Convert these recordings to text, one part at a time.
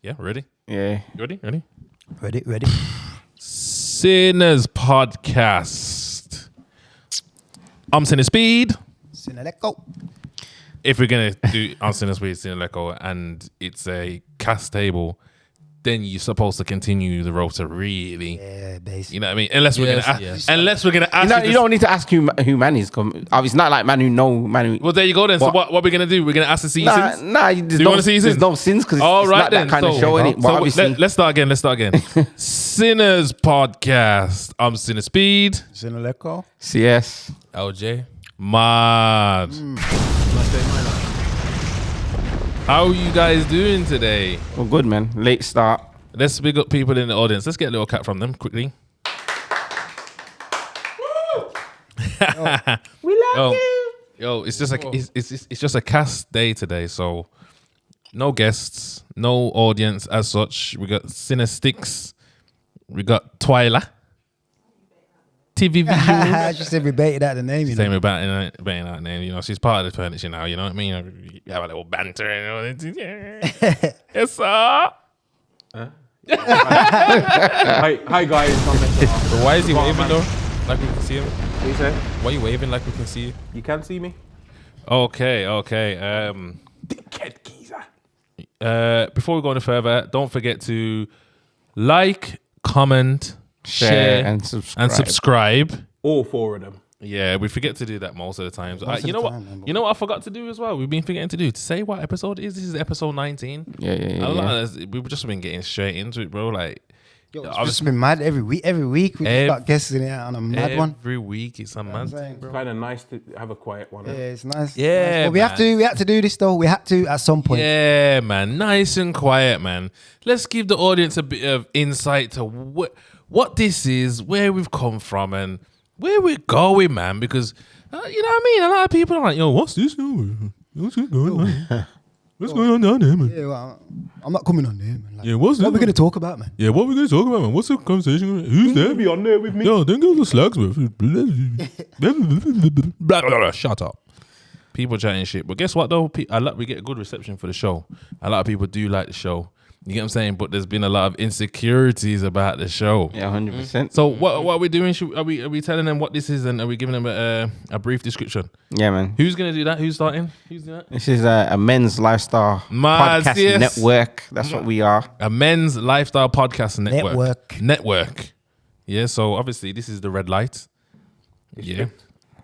Yeah, ready? Yeah. Ready? Ready. Sinners Podcast. I'm Sinner Speed. Sinner Leko. If we're going to do I'm Sinner Speed, Sinner Leko, and it's a cast table, then you're supposed to continue the roster really. Yeah, basically. You know what I mean? Unless we're going to ask You don't need to ask who man is. Obviously, not like man who know man who. Well, there you go then. So what we're going to do? We're going to ask to see sins? Do you want to see sins? There's no sins because it's not that kind of show, innit? So obviously, let's start again. Sinners Podcast. I'm Sinner Speed. Sinner Leko. CS. LJ. Mad. How are you guys doing today? Well, good, man. Late start. Let's big up people in the audience. Let's get a little cat from them quickly. We love you. Yo, it's just a cast day today, so no guests, no audience as such. We got Sinner Sticks, we got Twyla, TV I Views. just said we baited out the name, you know. Same about baiting out name. You know, she's part of the furniture now. You know what I mean? We have a little banter and all. Yes, sir. Hi guys. But why is he waving though? Like we can see him. What you say? Why are you waving like we can see you? You can see me? Okay. Dickhead geezer. Before we go any further, don't forget to like, comment, share and subscribe. All four of them. Yeah, we forget to do that most of the times. Most of You the know time, what? man. You know what I forgot to do as well. We've been forgetting to do to say what episode it is. This is episode 19. Yeah. We've just been getting straight into it, bro. Like, Yo, it's just been mad every week. Every week we just got guests in here on a mad one. every week it's a mad thing, It's bro. kind of nice to have a quiet one. Yeah, it's nice. Yeah, But we had to do this though. We had to at some point. Yeah, man. Nice and quiet, man. Let's give the audience a bit of insight to what this is, where we've come from, and where we're going, man. Because, you know what I mean? A lot of people are like, yo, what's this? What's going on? What's going on down there, man? Yeah, well, I'm not coming on there, man. Like, Yeah, what's what that, are we man? going to talk about, man? Yeah, what are we going to talk about, man? What's the conversation? Who's there? Be on there with me. Yo, then go to slugs, man. Blah, blah, blah. Shut up. People chatting shit. But guess what, though? We get a good reception for the show. A lot of people do like the show. You get what I'm saying? But there's been a lot of insecurities about the show. Yeah, 100%. So what are we doing? Are we telling them what this is, and are we giving them a brief description? Yeah, man. Who's gonna do that? Who's starting? Who's doing that? This is a men's lifestyle Mad, podcast yes. network. That's what we are. A men's lifestyle podcast network. Network. Network. Yeah. So obviously this is the red light. Yeah.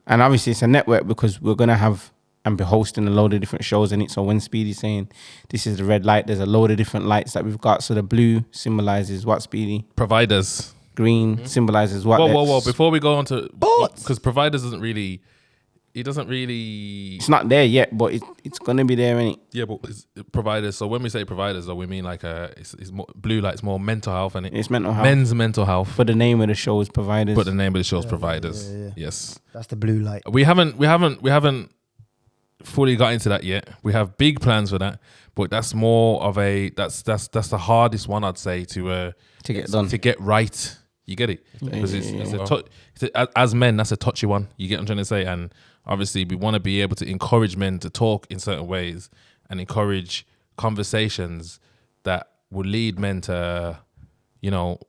And obviously it's a network because we're going to have and be hosting a load of different shows in it. So when Speedy's saying this is the red light, there's a load of different lights that we've got. So the blue symbolizes what, Speedy? Providers. Green symbolizes what? Whoa. Before we go on to Sports. because providers doesn't really. It doesn't really. It's not there yet, but it's going to be there, innit? Yeah, but it's providers. So when we say providers, though, we mean like it's more, blue light's more mental health, and It's mental health. men's mental health. But the name of the show is Providers. But the name of the show's providers. yeah. Yes. That's the blue light. We haven't fully got into that yet. We have big plans for that, but that's more of that's the hardest one, I'd say, to get done. to get right. You get it? Because as men, that's a touchy one. You get what I'm trying to say? And obviously we want to be able to encourage men to talk in certain ways and encourage conversations that will lead men to, you know,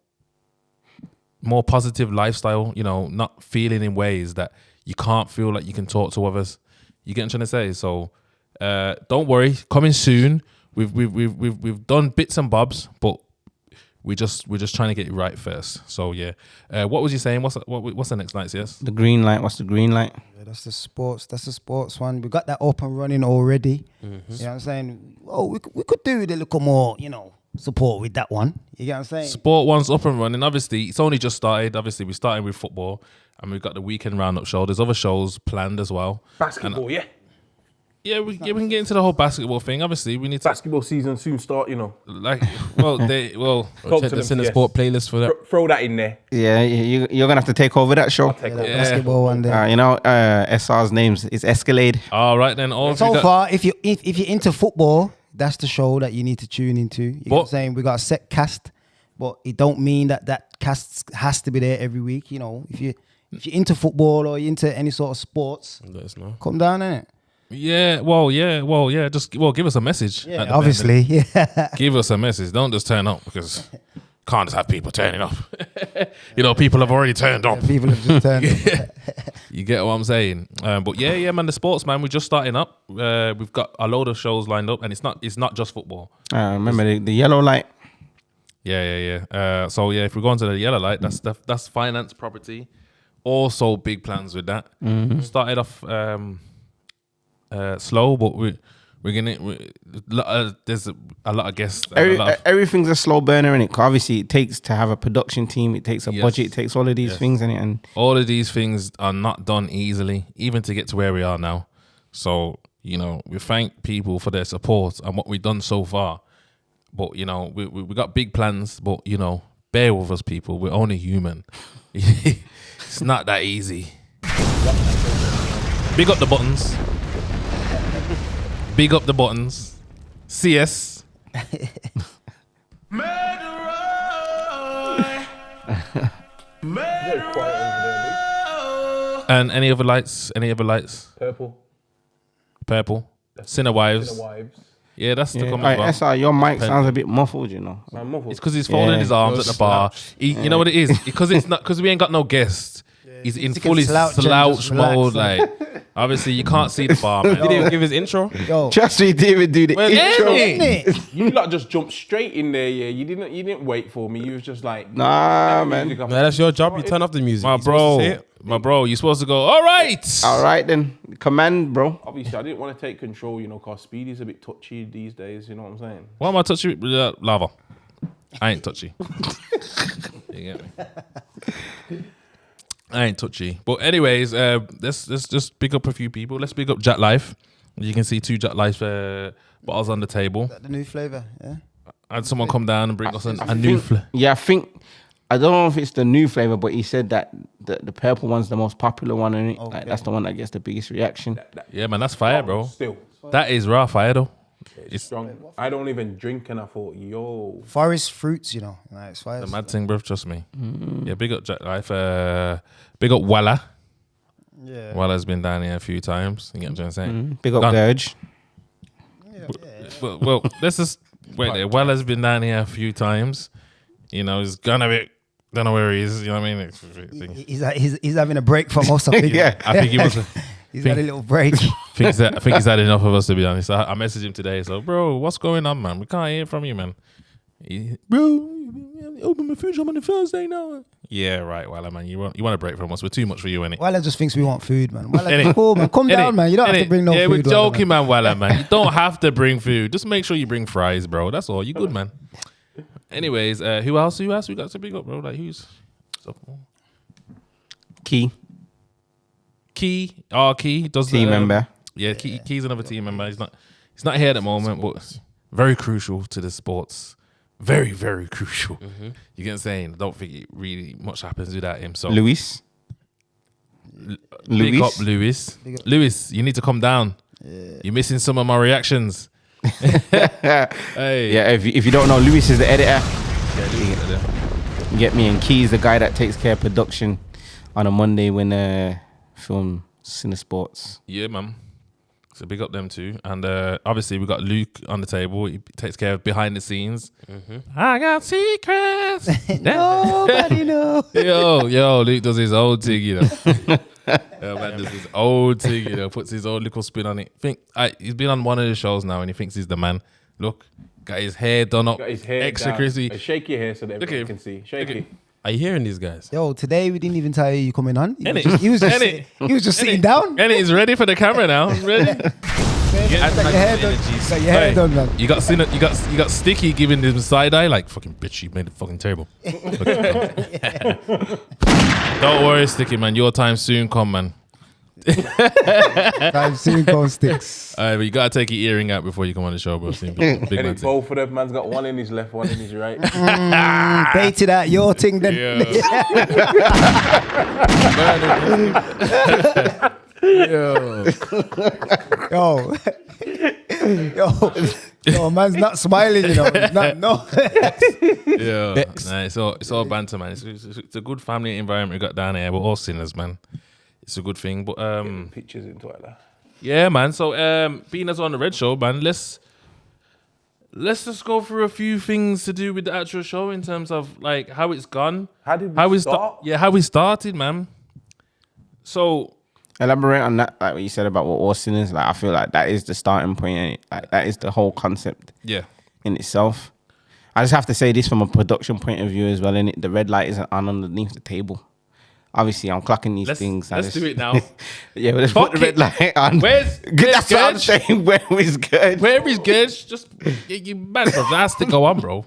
more positive lifestyle, you know, not feeling in ways that you can't feel like you can talk to others. You get what I'm trying to say? So don't worry, coming soon. We've done bits and bobs, but we're just trying to get it right first. So yeah. What was you saying? What's the next light, yes? The green light. What's the green light? Yeah, that's the sports one. We got that up and running already. You know what I'm saying? Oh, we could do with a little more, you know, support with that one. You get what I'm saying? Sport one's up and running. Obviously, it's only just started. Obviously, we're starting with football, and we've got the weekend roundup show. There's other shows planned as well. Basketball, yeah. Yeah, we can get into the whole basketball thing. Obviously, we need to Basketball season soon start, you know. check the Cinema Sport playlist for that. Throw that in there. Yeah, you're going to have to take over that show. Yeah, that basketball one there. You know, SR's names is Escalade. All right then. So far, if you're into football, that's the show that you need to tune into. You know what I'm saying? We got a set cast, but it don't mean that cast has to be there every week. You know, if you're into football or you're into any sort of sports, Let us know. come down in it. Yeah. Just give us a message. Yeah, obviously. Yeah. Give us a message. Don't just turn up because can't just have people turning up. People have already turned up. People have just turned up. You get what I'm saying? But yeah, man. The sports, man. We're just starting up. We've got a load of shows lined up, and it's not just football. Remember the yellow light? Yeah. So yeah, if we go into the yellow light, that's finance, property. Also big plans with that. Started off slow, but we're gonna. There's a lot of guests. Everything's a slow burner in it. Obviously, it takes to have a production team. It takes a budget. It takes all of these things in it, and all of these things are not done easily, even to get to where we are now. So we thank people for their support and what we've done so far. But we got big plans. But bear with us, people. We're only human. It's not that easy. Big up the buttons. Big up the buttons. CS. And any other lights? Purple. Sinner Wives. Yeah, that's the comment. Right, SR, your mic sounds a bit muffled, It's because he's folding his arms at the bar. You know what it is? Because we ain't got no guests. He's in fully slouch mode. Like, obviously, you can't see the bar, man. He didn't even give his intro. Yo. Trust me, he didn't even do the intro. You lot just jumped straight in there, yeah. You didn't wait for me. You was just like, nah, man. Man, that's your job. You turn off the music. My bro, you're supposed to go, all right then. Command, bro. Obviously, I didn't want to take control, because Speedy's a bit touchy these days, you know what I'm saying? Why am I touchy with lava? I ain't touchy. You get me? I ain't touchy. But anyways, let's just pick up a few people. Let's pick up Jack Life. You can see 2 Jack Life bottles on the table. The new flavour, yeah. Had someone come down and bring us a new flavour. Yeah, I don't know if it's the new flavour, but he said that the purple one's the most popular one, and like, that's the one that gets the biggest reaction. Yeah, man, that's fire, bro. Still. That is raw fire, though. It's strong. I don't even drink, and I thought, yo. Forest fruits, like it's fire. The mad thing, bro, trust me. Yeah, big up Jack Life. Big up Walla. Yeah. Walla's been down here a few times. You get what I'm saying? Big up Gurj. Well, let's just wait there. Walla's been down here a few times. He's gonna be. Don't know where he is. You know what I mean? He's having a break from us. I think. Yeah. I think he was. He's had a little break. I think he's had enough of us, to be honest. I messaged him today. So, bro, what's going on, man? We can't hear from you, man. Bro, open my fridge. I'm on the Thursday now. Yeah, right, Walla, man. You want a break from us? We're too much for you, innit? Walla just thinks we want food, man. Walla, cool, man. Come down, man. You don't have to bring no food. Yeah, we're joking, man, Walla, man. You don't have to bring food. Just make sure you bring fries, bro. That's all. You good, man. Anyways, who else we got to pick up, bro? Like, who's... Key does team member. Yeah, Key's another team member. He's not here at the moment, but very crucial to the sports. Very, very crucial. You get what I'm saying? I don't think it really much happens without him. So Lewis. Big up Lewis. Lewis, you need to come down. You're missing some of my reactions. Hey. Yeah, if you don't know, Lewis is the editor. Yeah, Lewis. You get me? And Key's the guy that takes care of production on a Monday when film Cinesports. Yeah, man. So big up them too. And obviously we got Luke on the table. He takes care of behind the scenes. I got secrets. Nobody knows. Yo, Luke does his own thing, Yo, man does his own thing, puts his own little spin on it. He's been on one of the shows now and he thinks he's the man. Look, got his hair done up. Got his hair extra crispy. Shake your hair so that everyone can see. Shake it. Are you hearing these guys? Yo, today we didn't even tell you coming on. He was just sitting down. And he's ready for the camera now. Ready? Got your hair done, man. You got Sticky giving him side eye like fucking bitch. You made it fucking terrible. Don't worry, Sticky man. Your time soon come, man. Time soon comes, Sticks. All right, but you gotta take your earring out before you come on the show, bro. Big man both of them man's got one in his left, one in his right. Baited out your thing then. Yo, man's not smiling, He's not, no. Yeah, nah, it's all banter, man. It's a good family environment we got down here. We're all sinners, man. It's a good thing, but pictures into it. Yeah, man. So, being as on the Red Show, man, let's just go through a few things to do with the actual show in terms of like how it's gone. How did we start? How we started, man. So elaborate on that, like what you said about what all sinners. Like I feel like that is the starting point. Ain't it? Like that is the whole concept. Yeah. In itself. I just have to say this from a production point of view as well. In it, the red light isn't on underneath the table. Obviously, I'm clocking these things. Let's do it now. Yeah, but let's Fuck put the red light on. Where's That's what I'm Gurj? saying. Where is good? Where is Gurj? Just you man, bro. That has to go on, bro.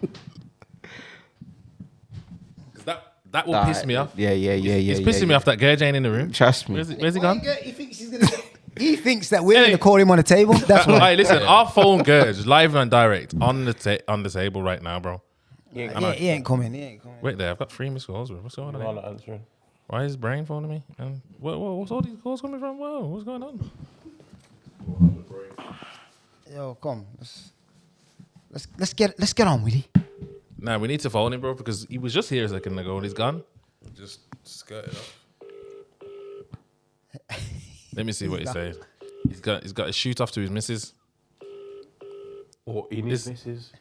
'Cause that will piss me off. Yeah. It's pissing me off that Gurj ain't in the room. Trust me. Where's he gone? He thinks he's gonna. He thinks that we're gonna call him on the table. That's why. Hey, listen, our phone Gurj live and direct on the table right now, bro. He ain't coming. He ain't coming. Wait there, I've got 3 missed calls, bro. What's going on? I'm here? not answering. Why is his brain phoning me? And what's all these calls coming from? Whoa, what's going on? Yo, come. Let's get on with it. Nah, we need to phone him, bro, because he was just here a second ago and he's gone. Just skirt it off. Let me see what he's saying. He's got a shoot off to his missus. Or in his missus.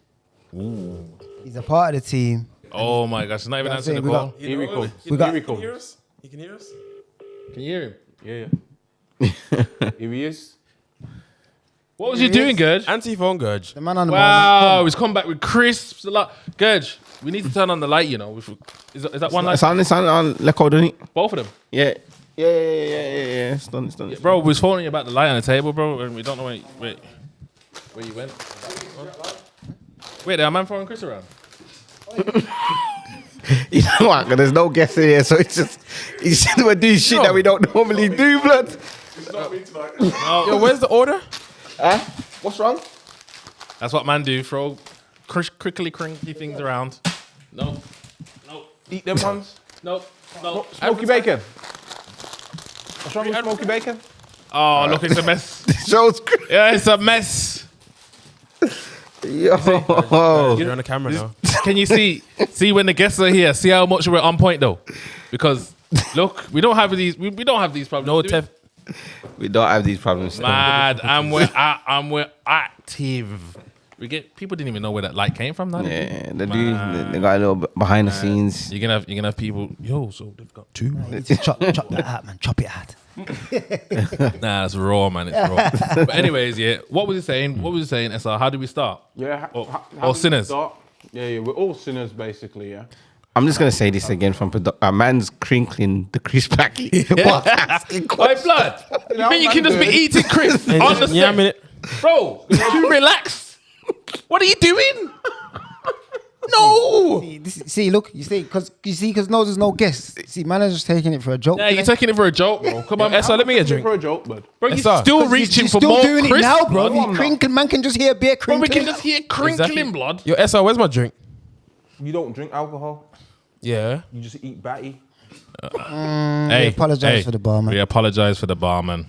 Ooh. He's a part of the team. Oh my gosh, he's not even That's answering it, the we call. got- Here he comes. We got- Here he Can you hear comes. us? You can hear us? Can you hear him? Yeah. Here he is. What was you doing, Gurj? Anti-phone Gurj. The man on the Wow, he's come back with crisps. A lot. Gurj, we need to turn on the light, you know. Is that one light? It's on Leko, doesn't it? Both of them. Yeah. It's done. Bro, we was phoning you about the light on the table, bro, and we don't know where you went. Wait, there, man throwing Chris around. You know what? 'Cause there's no guests in here, so it's just we're doing shit that we don't normally do, blood. Yo, where's the order? What's wrong? That's what man do, throw crinkly things around. No. Eat them ones. No. Smoky bacon. What's wrong with smoky bacon? Oh, look, it's a mess. Show's Yeah, it's a mess. Yo. You're on the camera now. Can you see when the guests are here? See how much we're on point though, because look, we don't have these. We don't have these problems. No, do Tev. We don't have these problems. still. Mad, and we're active. We get people didn't even know where that light came from. Now, Yeah, they do. They got a little bit behind the scenes. You're gonna have people. Yo, so they've got 2. You need to chop that out, man. Chop it out. Nah, it's raw, man. It's raw. But anyways, yeah. What was he saying? SR? How do we start? Yeah. Or how did we sinners. start? Yeah. We're all sinners, basically. Yeah. I'm just gonna say this again from man's crinkling the crisp packet. What? Asking Hey, questions. blood. You think you can just be eating crisps on the Yeah, I set? mean it. Bro, you relax. What are you doing? No. See, look, you see, because no, there's no guests. See, man is just taking it for a joke. Yeah, you're taking it for a joke, bro. Come on, SR, let me get a drink. For a joke, bud. bro. You're SR. still reaching for still more doing crisps, it now, bro. blood. You crinkle, man can just hear beer Bro, crinkling. we can just hear crinkling, Exactly. blood. Yo, SR, where's my drink? You don't drink alcohol. Yeah. You just eat batty. Hey, apologise for the barman. We apologize for the barman.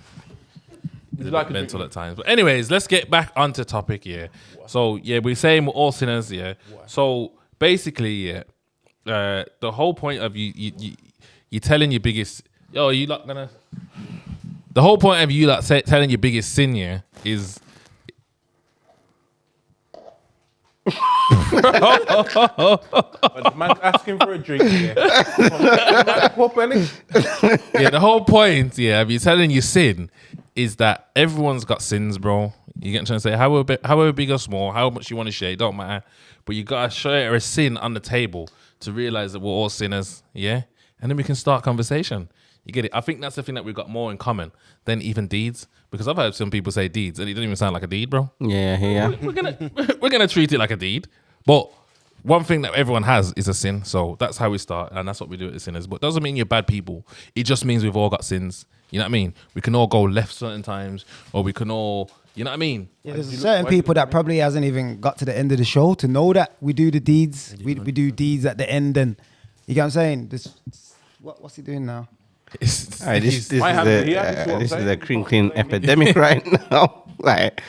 It's like a Mental drink. at times. But anyways, let's get back onto topic, yeah. So, yeah, we're saying we're all sinners, yeah. So, basically, yeah, the whole point of you telling your biggest, yo, you not gonna... The whole point of you like telling your biggest sin, yeah, is... But man's asking for a drink. Yeah. Yeah, the whole point, yeah, of you telling your sin is that everyone's got sins, bro. You get what I'm trying to say? However big or small, how much you want to share, it don't matter. But you got to share a sin on the table to realize that we're all sinners, yeah? And then we can start conversation. You get it? I think that's the thing that we've got more in common than even deeds. Because I've heard some people say deeds, and it doesn't even sound like a deed, bro. Yeah. We're gonna treat it like a deed. But one thing that everyone has is a sin. So that's how we start, and that's what we do at the sinners. But it doesn't mean you're bad people. It just means we've all got sins. You know what I mean? We can all go left certain times, or we can all, you know what I mean? Yeah, there's certain people that probably hasn't even got to the end of the show to know that we do the deeds. We do deeds at the end, and you get what I'm saying? What's he doing now? It's, Alright, this Might have to hear this, what I'm is saying. a crinkling epidemic right now. Like,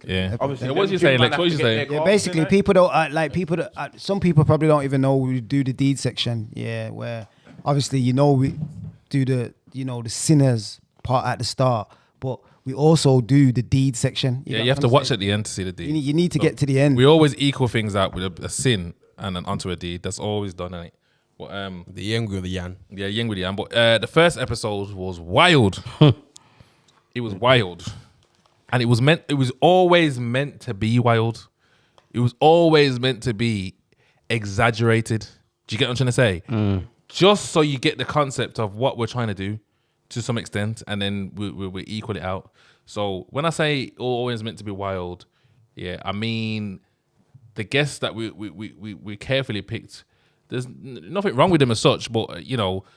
yeah. Obviously, So what you them saying, gym Lex? man What you have to get saying? their Yeah, carbs basically, in it. people don't like people that some people probably don't even know we do the deed section. Yeah, where obviously we do the the sinners part at the start, but we also do the deed section. You have to watch at the end to see the deed. You need to get to the end. We always equal things out with a sin and then onto a deed. That's always done, ain't it? But, The yin with the yang. yeah, yin with the yang. But the first episode was wild. It was wild, and it was always meant to be wild. It was always meant to be exaggerated. Do you get what I'm trying to say? Just so you get the concept of what we're trying to do to some extent, and then we equal it out. So when I say always meant to be wild, yeah, I mean the guests that we carefully picked. There's nothing wrong with them as such, but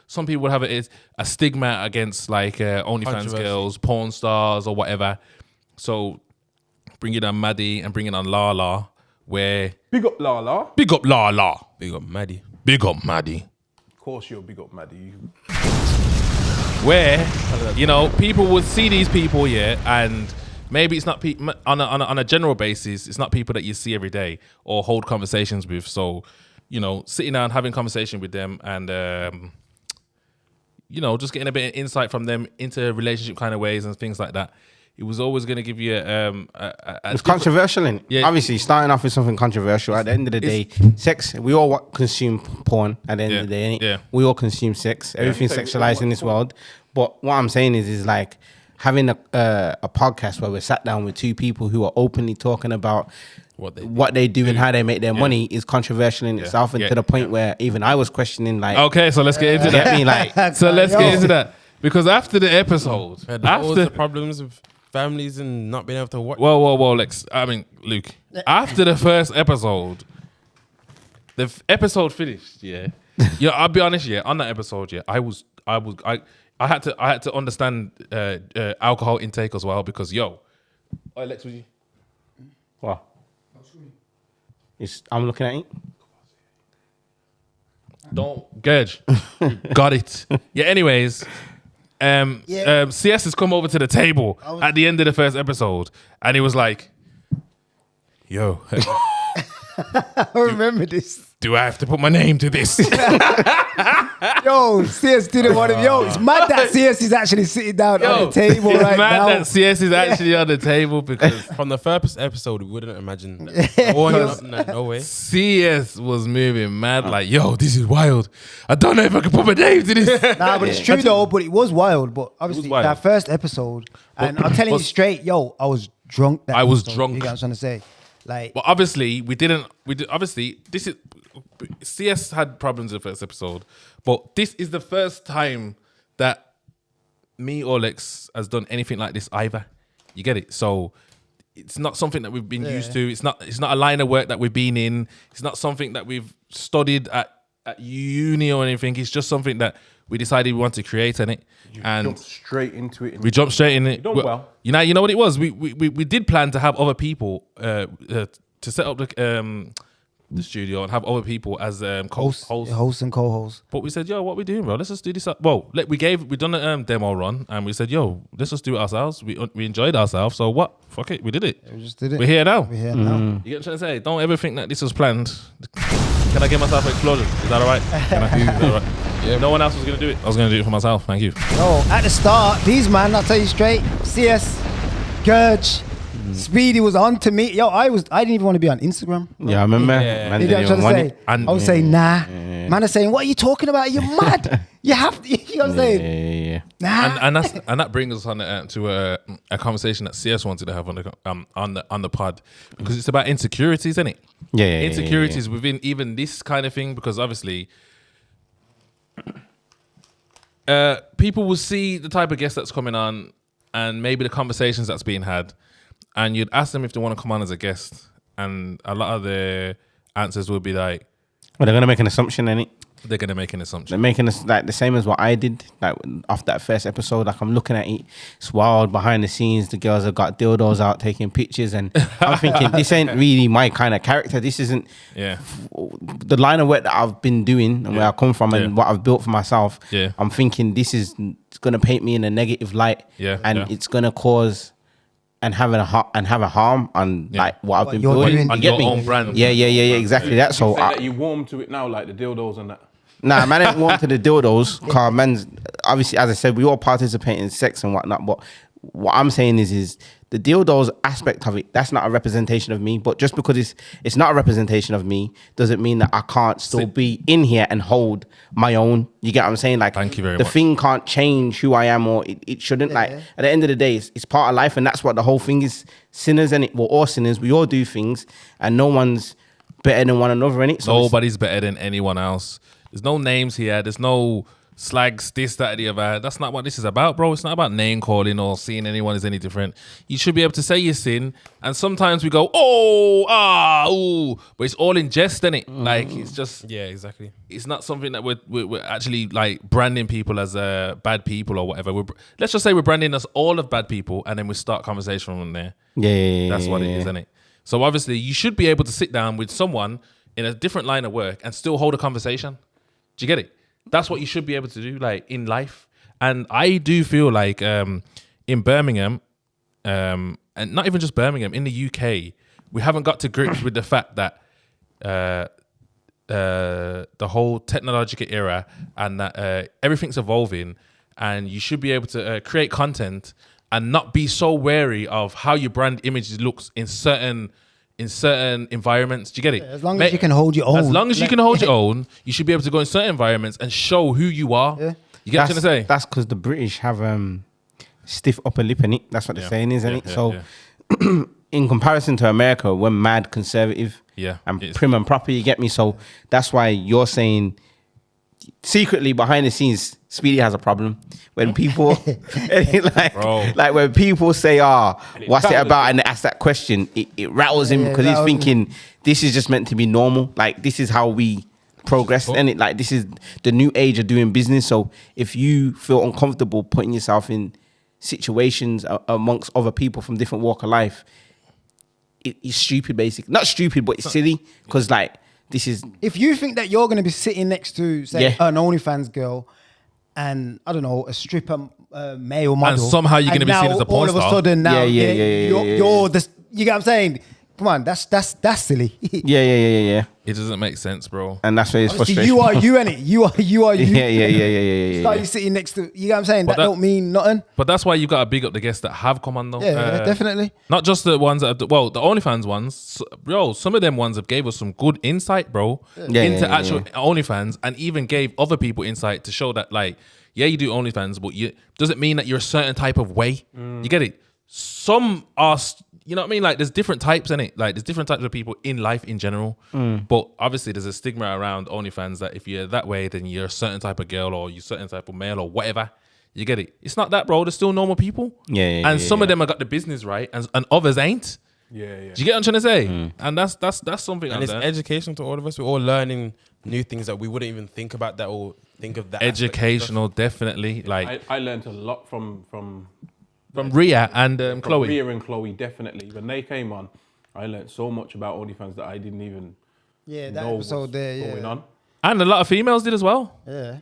some people would have it as a stigma against like OnlyFans girls, porn stars, or whatever. So bringing on Maddie and bringing on Lala, where Big up Lala. big up Lala, Big up Maddie. big up Maddie. Of course, you're big up Maddie. Where people would see these people, and maybe it's not on a general basis. It's not people that you see every day or hold conversations with. So, sitting down having conversation with them and just getting a bit of insight from them into relationship kind of ways and things like that. It was always going to give you It's controversial, innit? Yeah. Obviously, starting off with something controversial. At the end of the day, sex. We all consume porn. At the end of the day, innit? Yeah. We all consume sex. Everything's sexualized in this world. But what I'm saying is like having a podcast where we're sat down with two people who are openly talking about what they do and how they make their money is controversial in itself, and to the point where even I was questioning, like, Okay, so let's get into that. get me, like, So let's get into that, because after the episode, All the problems with families and not being able to watch. Whoa, Luke. After the first episode, episode finished. Yeah, I'll be honest. Yeah, on that episode, I had to understand alcohol intake as well, because Lex, would you? what? I'm looking at it. Don't Gurj. You got it. Yeah. Anyways. CS has come over to the table at the end of the first episode, and he was like, "Yo, I remember this. do I have to put my name to this?" Yo, CS didn't want him. Yo, it's mad that CS is actually sitting down on the table it's right mad now. that CS is actually on the table, because From the first episode, we wouldn't imagine that. No way. CS was moving mad like, "Yo, this is wild. I don't know if I can put my name to this." Nah, but it's true though. But it was wild. But obviously, wild. that first episode, and I'm telling you straight, I was drunk. I was episode. drunk. You get what I'm trying to say? Like, But obviously, obviously, this is CS had problems in the first episode, but this is the first time that me or Lex has done anything like this either. You get it? So it's not something that we've been used to. It's not a line of work that we've been in. It's not something that we've studied at uni or anything. It's just something that we decided we want to create in it. Jump straight into it. We jumped straight in it. done well. You know what it was? We did plan to have other people to set up the studio and have other people as hosts. and co-hosts. But we said, what we doing, bro? Let's just do this. Well, we done a demo run, and we said, let's just do it ourselves. We enjoyed ourselves. So what? Fuck it, we did it. We just did it. We're here now. We're here now. You get what I'm trying to say? Don't ever think that this was planned. Can I give myself an explosion? Is that all right? Can I do that all right? Yeah. No one else was going to do it. I was going to do it for myself. Thank you. Yo, at the start, these man, I'll tell you straight, CS, Gurj, Speedy was on to me. Yo, I didn't even want to be on Instagram. Bro. Yeah, I remember. Yeah. Man You know what didn't I'm even trying to want say? it. And- I was saying, nah. Man is saying, what are you talking about? You're mad. You have to, you know what I'm saying? Yeah. Nah. And that brings us on to a conversation that CS wanted to have on the pod, because it's about insecurities, isn't it? Yeah. Insecurities within even this kind of thing, because obviously people will see the type of guest that's coming on and maybe the conversations that's being had, and you'd ask them if they want to come on as a guest, and a lot of the answers would be like, Well, they're gonna make an assumption, innit? they're going to make an assumption. They're making us like the same as what I did, like after that first episode. Like I'm looking at it, it's wild behind the scenes. The girls have got dildos out taking pictures, and I'm thinking this ain't really my kind of character. This isn't the line of work that I've been doing and where I come from and what I've built for myself. Yeah. I'm thinking this is going to paint me in a negative light, and it's going to cause and have a harm on like what I've been you're building. doing. You On get your me? own brand. Yeah, exactly. That's You so. say that you warm to it now, like the dildos and that. Nah, man, ain't warm to the dildos. Car man's obviously, as I said, we all participate in sex and whatnot, but what I'm saying is the dildos aspect of it, that's not a representation of me. But just because it's not a representation of me doesn't mean that I can't still be in here and hold my own. You get what I'm saying? Like, thank you very the much. thing can't change who I am, or it shouldn't. Like, at the end of the day, it's part of life, and that's what the whole thing is. Sinners, and we're all sinners. We all do things, and no one's better than one another, innit? So Nobody's better than anyone else. There's no names here. There's no slags, this, that, the other. That's not what this is about, bro. It's not about name calling or seeing anyone as any different. You should be able to say your sin. And sometimes we go, ooh, but it's all in jest, innit? Like, it's just, Yeah, exactly. it's not something that we're actually like branding people as bad people or whatever. Let's just say we're branding us all of bad people, and then we start conversation from there. yeah, That's what it is, isn't it? So obviously, you should be able to sit down with someone in a different line of work and still hold a conversation. Do you get it? That's what you should be able to do, like, in life. And I do feel like in Birmingham, and not even just Birmingham, in the UK, we haven't got to grips with the fact that the whole technological era and that everything's evolving, and you should be able to create content and not be so wary of how your brand image looks in certain environments. Do you get it? As long as you can hold your own. As long as you can hold your own, you should be able to go in certain environments and show who you are. Yeah. You get what I'm trying to say? That's because the British have stiff upper lip in it. That's what they're saying, isn't it? So in comparison to America, we're mad conservative and prim and proper, you get me? So that's why you're saying secretly behind the scenes, Speedy has a problem. When people like when people say, what's it about? And they ask that question, it rattles him because he's thinking this is just meant to be normal. Like, this is how we progress, and it like this is the new age of doing business. So if you feel uncomfortable putting yourself in situations amongst other people from different walk of life, it's stupid, basically. Not stupid, but it's silly, because like, this is... If you think that you're going to be sitting next to, say, an OnlyFans girl and, I don't know, a stripper male model, and somehow you're going to be seen as a porn star. All of a sudden now, you're the... You get what I'm saying? Come on, that's silly. Yeah. It doesn't make sense, bro. And that's where it's Obviously, frustration. you are you, innit? You are you. Yeah. Start you sitting next to, you get what I'm saying? That don't mean nothing. But that's why you got to big up the guests that have come on, though. Yeah, definitely. Not just the ones that, the OnlyFans ones. Bro, some of them ones have gave us some good insight, bro, into actual OnlyFans, and even gave other people insight to show that, like, yeah, you do OnlyFans, but doesn't mean that you're a certain type of way. You get it? Some are... You know what I mean? Like, there's different types in it. Like, there's different types of people in life in general. But obviously, there's a stigma around OnlyFans that if you're that way, then you're a certain type of girl or you're a certain type of male or whatever. You get it? It's not that, bro. There's still normal people. And some of them have got the business right, and others ain't. Yeah. Do you get what I'm trying to say? And that's something. And it's educational to all of us. We're all learning new things that we wouldn't even think about that or think of that. Educational, definitely. Like, I learned a lot from Rhea and Chloe. Rhea and Chloe, definitely. When they came on, I learned so much about OnlyFans that I didn't even know episode what's going on. And a lot of females did as well. Yeah.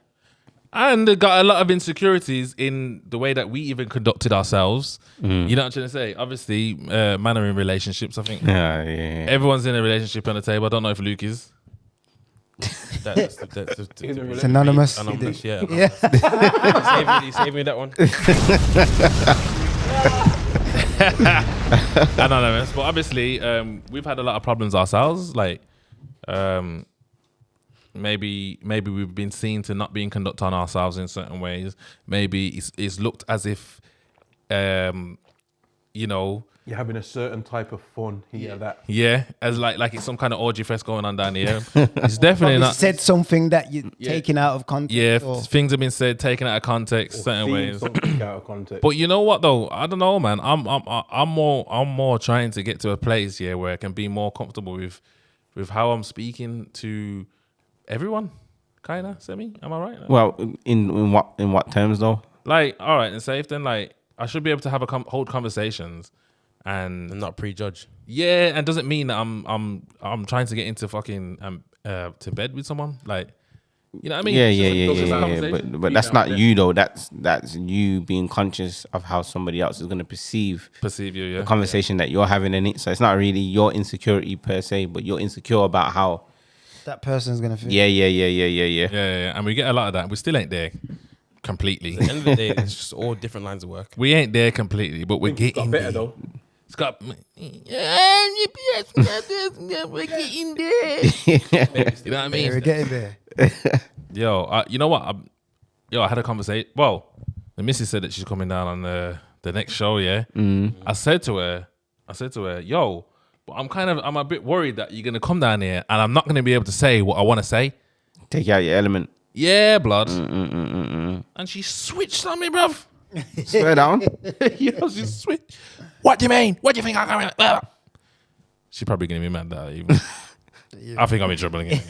And they got a lot of insecurities in the way that we even conducted ourselves. You know what I'm trying to say? Obviously, man are in relationships, I think. Everyone's in a relationship on the table. I don't know if Luke is. It's anonymous. Yeah. Save me that one. Anonymous. But obviously, we've had a lot of problems ourselves. Like, maybe we've been seen to not being conducted on ourselves in certain ways. Maybe it's looked as if, You're having a certain type of fun here, as like it's some kind of orgy fest going on down here. It's definitely not. Said something that you're taking out of context. Yeah, things have been said, taken out of context, certain ways. Something out of context. But you know what though? I don't know, man. I'm more trying to get to a place where I can be more comfortable with how I'm speaking to everyone. Kinda, Semi? Am I right? Well, in what terms though? Like, all right, and safe then. Like, I should be able to have hold conversations and not prejudge. Yeah, and doesn't mean that I'm trying to get into fucking to bed with someone. Like, you know what I mean? Yeah. But that's not you though. That's you being conscious of how somebody else is gonna perceive you. Yeah. The conversation that you're having in it. So it's not really your insecurity per se, but you're insecure about how that person's gonna feel. Yeah. And we get a lot of that. We still ain't there. completely. At the end of the day, it's just all different lines of work. We ain't there completely, but we're It's got getting better there. though. It's got. We're getting there. You know what I mean? We're getting there. Yo, you know what? I had a conversation. Well, the missus said that she's coming down on the next show. Yeah, I said to her, yo, but I'm a bit worried that you're gonna come down here and I'm not gonna be able to say what I want to say. Take out your element. Yeah, blood. And she switched on me, bruv. Swear down. Yo, she switched. What do you mean? What do you think I'm going? She's probably gonna be mad that even. I think I'm in trouble again.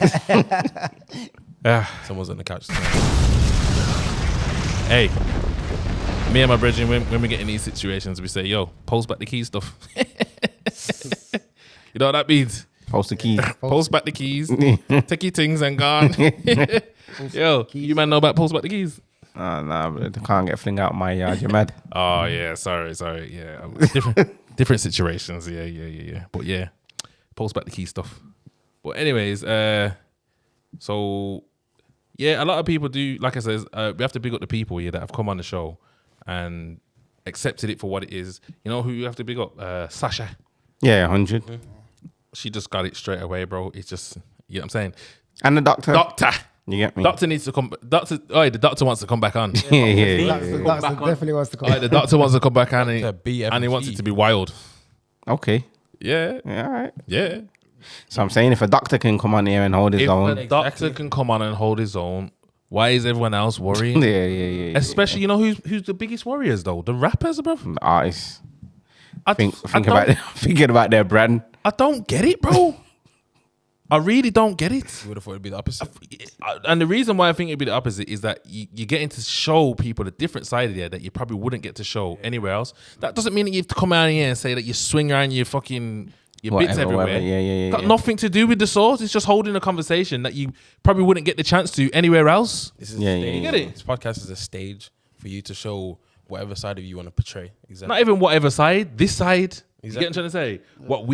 Someone's on the couch. Hey, me and my brethren, when we get in these situations, we say, yo, post back the keys stuff. You know what that means? Post the keys. Post back the keys, take your things and gone. Yo, you man know about post back the keys? Oh, nah, but I can't get fling out my yard. You're mad. Oh, yeah, sorry. Yeah, different situations. Yeah. But yeah, post back the key stuff. But anyways, so yeah, a lot of people do, like I said, we have to big up the people here that have come on the show and accepted it for what it is. You know who you have to big up? Sasha. Yeah, 100. She just got it straight away, bro. It's just, you know what I'm saying? And the doctor. Doctor. You get me? Doctor needs to come. The doctor wants to come back on. Yeah. That's definitely wants to come. The doctor wants to come back on and BFG. he wants it to be wild. Okay. Yeah. Yeah, all right. Yeah. So I'm saying if a doctor can come on here and hold his If own. a doctor can come on and hold his own, why is everyone else worrying? Yeah. Especially, you know who's the biggest warriors though? The rappers, bro. The artists. I Thinking about their brand. I don't get it, bro. I really don't get it. You would have thought it'd be the opposite. And the reason why I think it'd be the opposite is that you're getting to show people a different side of there that you probably wouldn't get to show anywhere else. That doesn't mean that you have to come out here and say that you swing around your fucking your bits everywhere. Whatever. Yeah. Got nothing to do with the source. It's just holding a conversation that you probably wouldn't get the chance to anywhere else. This is Yeah, a yeah, stage. You get it? This podcast is a stage for you to show whatever side of you want to portray. Exactly. Not even whatever side. This side. You get Exactly. what I'm trying to say? What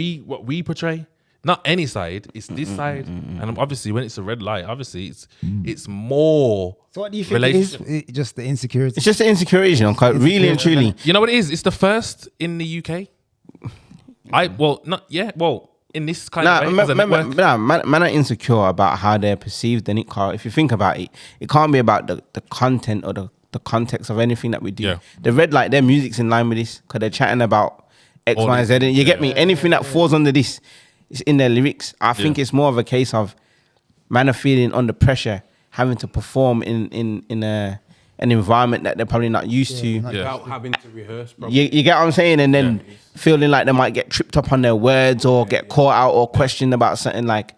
we portray. Not any side. It's this side. And obviously, when it's a red light, obviously it's more. So what do you think it is? relationship. Just the insecurity. It's just the insecurities, you know, 'cause really and truly. You know what it is? It's the first in the UK. In this kind of way. As a network. Man are insecure about how they're perceived. Then if you think about it, it can't be about the content or the context of anything that we do. Yeah. The red light, their music's in line with this because they're chatting about X, All Y, and this. Z. You get me? Anything that falls under this is in their lyrics. I think it's more of a case of man are feeling under pressure, having to perform in an environment that they're probably not used to. Yeah. Without having to rehearse properly. You get what I'm saying? And then feeling like they might get tripped up on their words or get caught out or questioned about something like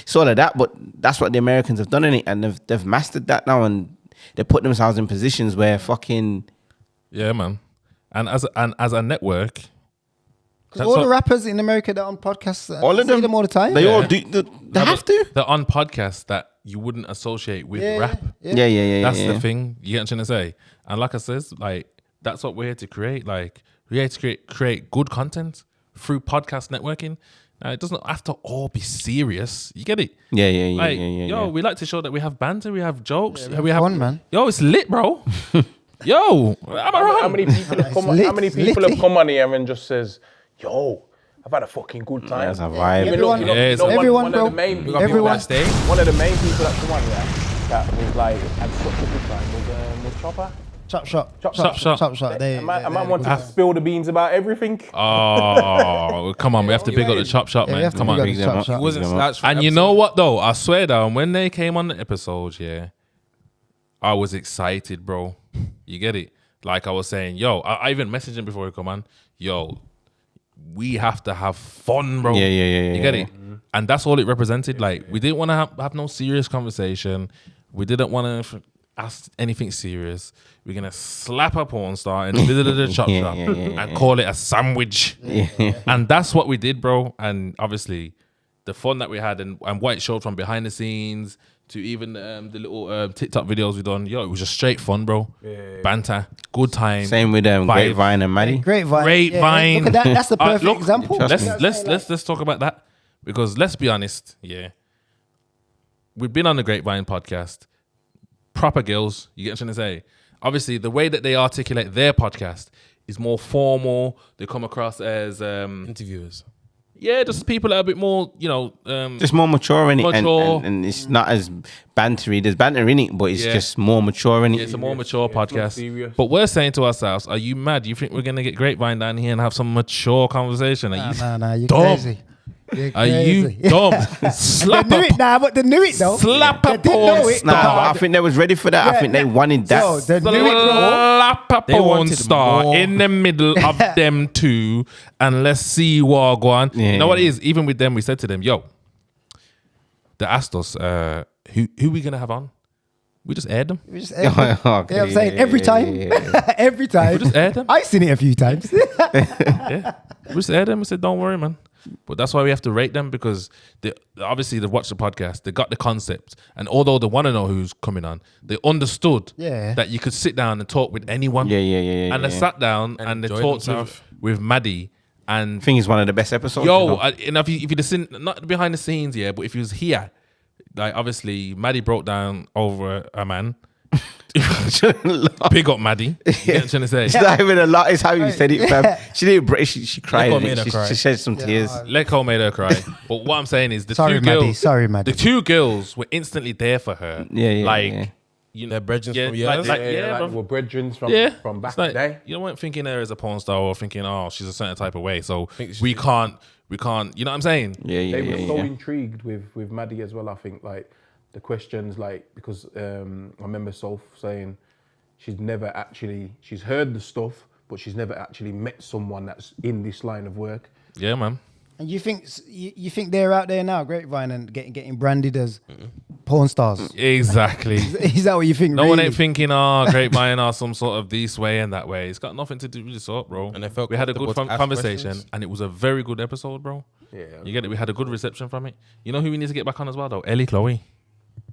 sort of that. But that's what the Americans have done in it. And they've mastered that now. And they put themselves in positions where fucking... Yeah, man. And as a network... Because all the rappers in America that are on podcasts, all of I see them all the time. They all do. They have to. They're on podcasts that you wouldn't associate with rap. Yeah. That's the thing. You get what I'm trying to say? And like I says, like, that's what we're here to create. Like, we're here to create good content through podcast networking. Now, it doesn't have to all be serious. You get it? Yeah. Like, yo, we like to show that we have banter, we have jokes. Yeah, we have fun, man. Yo, it's lit, bro. Yo, am I wrong? How many people have come? lit, How many people lit. have come on here and just says, "Yo, I've had a fucking good time." That's a vibe. Everyone, Yes. everyone, one bro. of the main people, Everyone. one of the main people that come on here that was like had such a good time was Chopper. Chop shop. Chop. They, I might want to spill the beans about everything. Oh, come on. We have to big up the chop shop, Yeah, we man. have to Come big on. up Big the them chop up. shop. It wasn't slouch for And you episode. know what though? I swear down, when they came on the episodes, I was excited, bro. You get it? Like I was saying, yo, I even messaged him before he come on. Yo, we have to have fun, bro. Yeah. You get it? And that's all it represented. Like we didn't want to have no serious conversation. We didn't want to ask anything serious. We're gonna slap a porn star in the middle of the chop shop and call it a sandwich. And that's what we did, bro. And obviously, the fun that we had and what it showed from behind the scenes to even the little TikTok videos we done. Yo, it was just straight fun, bro. Banter, good time. Same with them, Vibe. Grapevine and Maddie. Grapevine. Grapevine. Look at that. That's the perfect Look, example. Let's talk about that because let's be honest. Yeah, we've been on the Grapevine podcast. proper girls. You get what I'm trying to say? Obviously, the way that they articulate their podcast is more formal. They come across as Interviewers. yeah, just people that are a bit more, just more mature in it, Mature. and it's not as bantery. There's banter in it, but it's just more mature in it. it's a more mature it's not podcast. serious. But we're saying to ourselves, are you mad? You think we're gonna get Grapevine down here and have some mature conversation? Are you Nah, you're dumb? crazy. You're Are you crazy. dumb? They Slap knew a it, but they knew it though. slap a They didn't know porn it. Nah, but star. I think they was ready for that. I Yeah, think they wanted that. Yo, they knew it, bro. Slap a They porn wanted star more. in the middle of them two, and let's see what go on. Yeah. You know what it is? Even with them, we said to them, "Yo," they asked us, "Who we gonna have on?" We just aired them. We just Okay, you know what I'm saying? Every time. Every time. We just aired them. I've seen it a few times. Yeah, we just aired them. We said, "Don't worry, man." But that's why we have to rate them, because obviously they watched the podcast, they got the concept, and although they want to know who's coming on, they understood Yeah. that you could sit down and talk with anyone. Yeah. And they sat down and they enjoyed talked themselves. with Maddie. And I think it's one of the best episodes. you yo, know. and if you listen, not behind the scenes, yeah, but if you was here, like obviously Maddie broke down over a man. Big up Maddie. You know what I'm trying to say? It's not even a lot. It's how you said it, fam. She didn't. She cried. Leko in made it. her cry. She shed some tears. Leko made her cry. But what I'm saying is the Sorry, two Maddie. girls, Sorry, Maddie. the two girls were instantly there for her. Yeah, like yeah. you know, They're brethren from like, years. like, like bro. we're brethren from back It's like, in the day. you weren't thinking her as a porn star or thinking, oh, she's a certain type of way, so think we can't. You know what I'm saying? Yeah. They were so intrigued with Maddie as well. I think like the questions, like because I remember Soph saying she's heard the stuff, but she's never actually met someone that's in this line of work. Yeah, man. And you think they're out there now, Grapevine, and getting branded as porn stars? Exactly. Is that what you think? No one really? ain't thinking, Grapevine or some sort of this way and that way. It's got nothing to do with this up, bro. And I felt we had a good comfortable to ask conversation, questions. and it was a very good episode, bro. Yeah, You get it? We had a good reception from it. You know who we need to get back on as well, though? Ellie Chloe.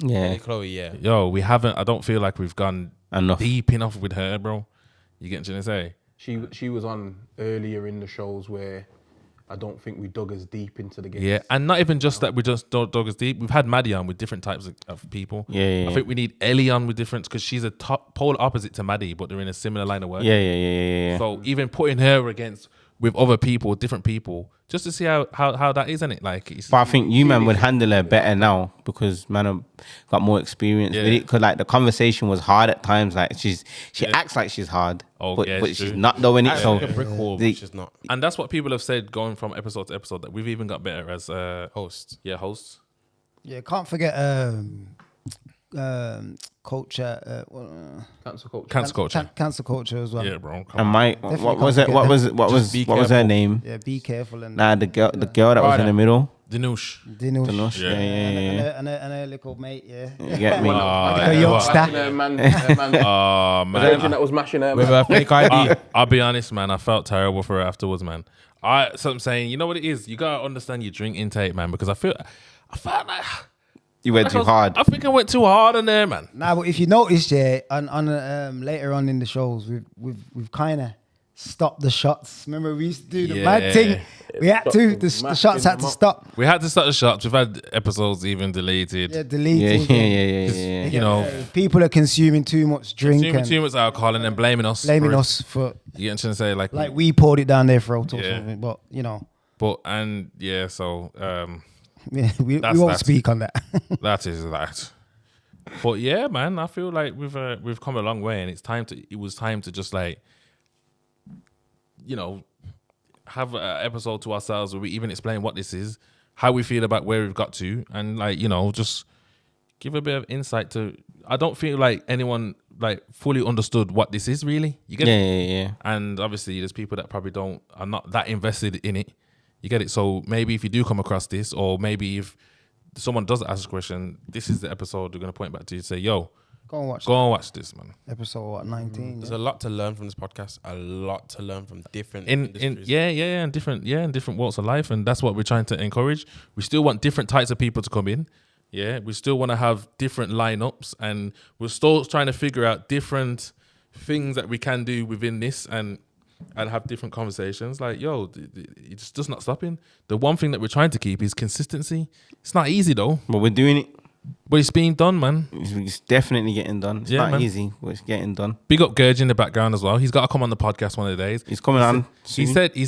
Yeah. Hey, Chloe, yeah. Yo, we haven't. I don't feel like we've gone Enough. deep enough with her, bro. You get what I'm trying to say? she was on earlier in the shows where I don't think we dug as deep into the game. Yeah, and not even just that we just dug as deep. We've had Maddie on with different types of people. Yeah. I think we need Ellie on with different, because she's a polar opposite to Maddie, but they're in a similar line of work. Yeah. So even putting her against with other people, different people, just to see how that is, isn't it? Like, it's, But I think you man would handle her better now because man have got more experience with it. Because like the conversation was hard at times. Like she acts like she's hard, but it's she's true. not doing it. So Like a brick wall, the- which is not and that's what people have said going from episode to episode, that we've even got better as host. Yeah, hosts. Yeah, can't forget culture. Cancel culture. Cancel culture as well. Yeah, bro. and Mike, Definitely what was can't it? What was forget what was be what was her careful. name? Yeah, be careful and Nah, the girl that was in the middle. Dinush. Dinush. Dinush, yeah. And a little mate, yeah. You get me? Like a youngster. Mashing her man, Man. virgin that was mashing her With man. a fake ID. I'll be honest, man. I felt terrible for her afterwards, man. So I'm saying, you know what it is? You gotta understand your drink intake, man, because I felt like You went too hard. I think I went too hard on there, man. Nah, but if you notice, yeah, on later on in the shows, we've kind of stopped the shots. Remember, we used to do the mad Yeah. thing. We had to. The shots had to stop. We had to start the shots. We've had episodes even deleted. Yeah, Yeah, deleted. yeah. You know, People are consuming too much drink consuming and too much alcohol and then blaming us. blaming for it. us for You get what I'm trying to say? like we poured it down their throat or Yeah. something. But you know, so yeah, we That's won't that. speak on that. that is that. But yeah, man, I feel like we've come a long way, and it was time to just like, you know, have an episode to ourselves where we even explain what this is, how we feel about where we've got to, and like, you know, just give a bit of insight to. I don't feel like anyone like fully understood what this is really. You get it? Yeah. And obviously, there's people that probably are not that invested in it. You get it? So maybe if you do come across this, or maybe if someone does ask a question, this is the episode we're going to point back to you, say, yo, Go and watch go and watch this, man. episode 19. There's a lot to learn from this podcast. A lot to learn from different In industries. and different walks of life, and that's what we're trying to encourage. We still want different types of people to come in. Yeah, we still want to have different lineups, and we're still trying to figure out different things that we can do within this, and have different conversations. Like, yo, it's just not stopping. The one thing that we're trying to keep is consistency. It's not easy though. But we're doing it. But it's being done, man. It's definitely getting done. It's not easy, but it's getting done. Big up Gurj in the background as well. He's got to come on the podcast one of the days. He's coming on. He said, he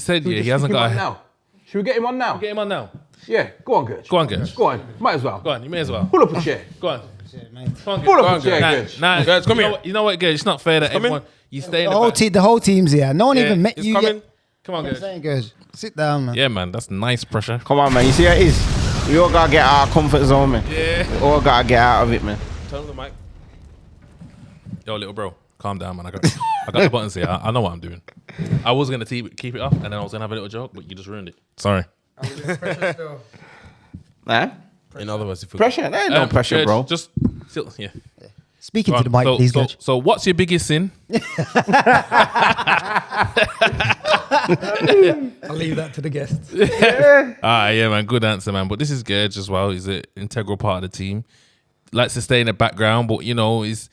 hasn't got. Now. Should we get him on now? Get him on now. Yeah, go on, Gurj. Go on, Gurj. Go on, might as well. Go on, you may as well. Pull up a chair. Go on. Come on, Pull Gurj. up a chair, Gurj. Nah, Gurj, come here. You know what, Gurj? It's not fair that everyone you stay in the back. The whole team's here. No one Yeah, even met It's you coming. yet. Come on, I'm Gurj. saying, Gurj, sit down, man. Yeah, man, that's nice pressure. Come on, man. You see how it is? We all gotta get out of our comfort zone, man. Yeah. We all gotta get out of it, man. Turn the mic. Yo, little bro, calm down, man. I got the buttons here. I know what I'm doing. I was gonna keep it off, and then I was gonna have a little joke, but you just ruined it. Sorry. Huh? In other words, if we Pressure? There ain't no pressure, Gurj, bro. Just yeah. Speaking Go to the on. mic, please, Gurj. So what's your biggest sin? I'll leave that to the guests. Yeah, man. Good answer, man. But this is Gurj as well. He's an integral part of the team. Likes to stay in the background, but you know, he's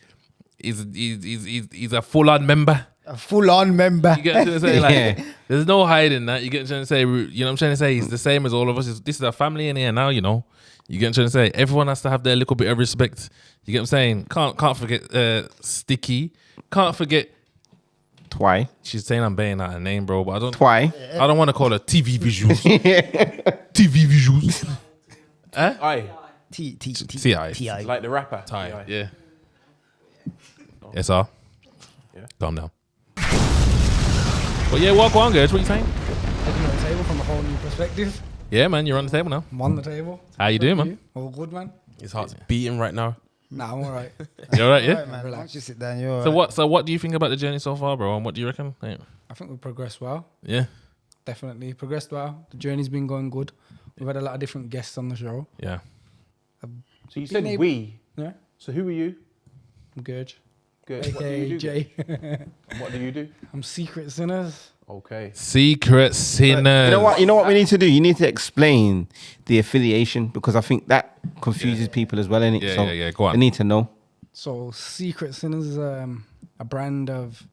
a full-on member. A full-on member. You get what I'm trying to say? Like, Yeah. there's no hiding that. You get what I'm trying to say? You know what I'm trying to say? He's the same as all of us. This is a family in here now, you know. You get what I'm trying to say? Everyone has to have their little bit of respect. You get what I'm saying? Can't forget Sticky. Can't forget. Twy. She's saying I'm baying out her name, bro, but I don't want to call her TV Visuals. TV Visuals. Aye, T.I. T.I. like the rapper. Tie. Yeah. SR. Yeah. Calm down. But yeah, walk on, Gurj. What you saying? Looking at the table from a whole new perspective. Yeah, man, you're on the table now. I'm on the table. How you doing, man? All good, man. His heart's beating right now. Nah, I'm all right. You all right, yeah? Right, man. Once you sit down, you're all So right. what do you think about the journey so far, bro? And what do you reckon? I think we've progressed well. Yeah. Definitely progressed well. The journey's been going good. We've had a lot of different guests on the show. Yeah. So you said Been able- we. Yeah. So who are you? I'm Gurj. Good. What do AKA you do? Jay. What do you do? I'm Secret Sinners. Okay. Secret sinners. You know what we need to do? You need to explain the affiliation because I think that confuses people as well, innit? Yeah, so yeah. Go on. They need to know. So Secret Sinners is a brand of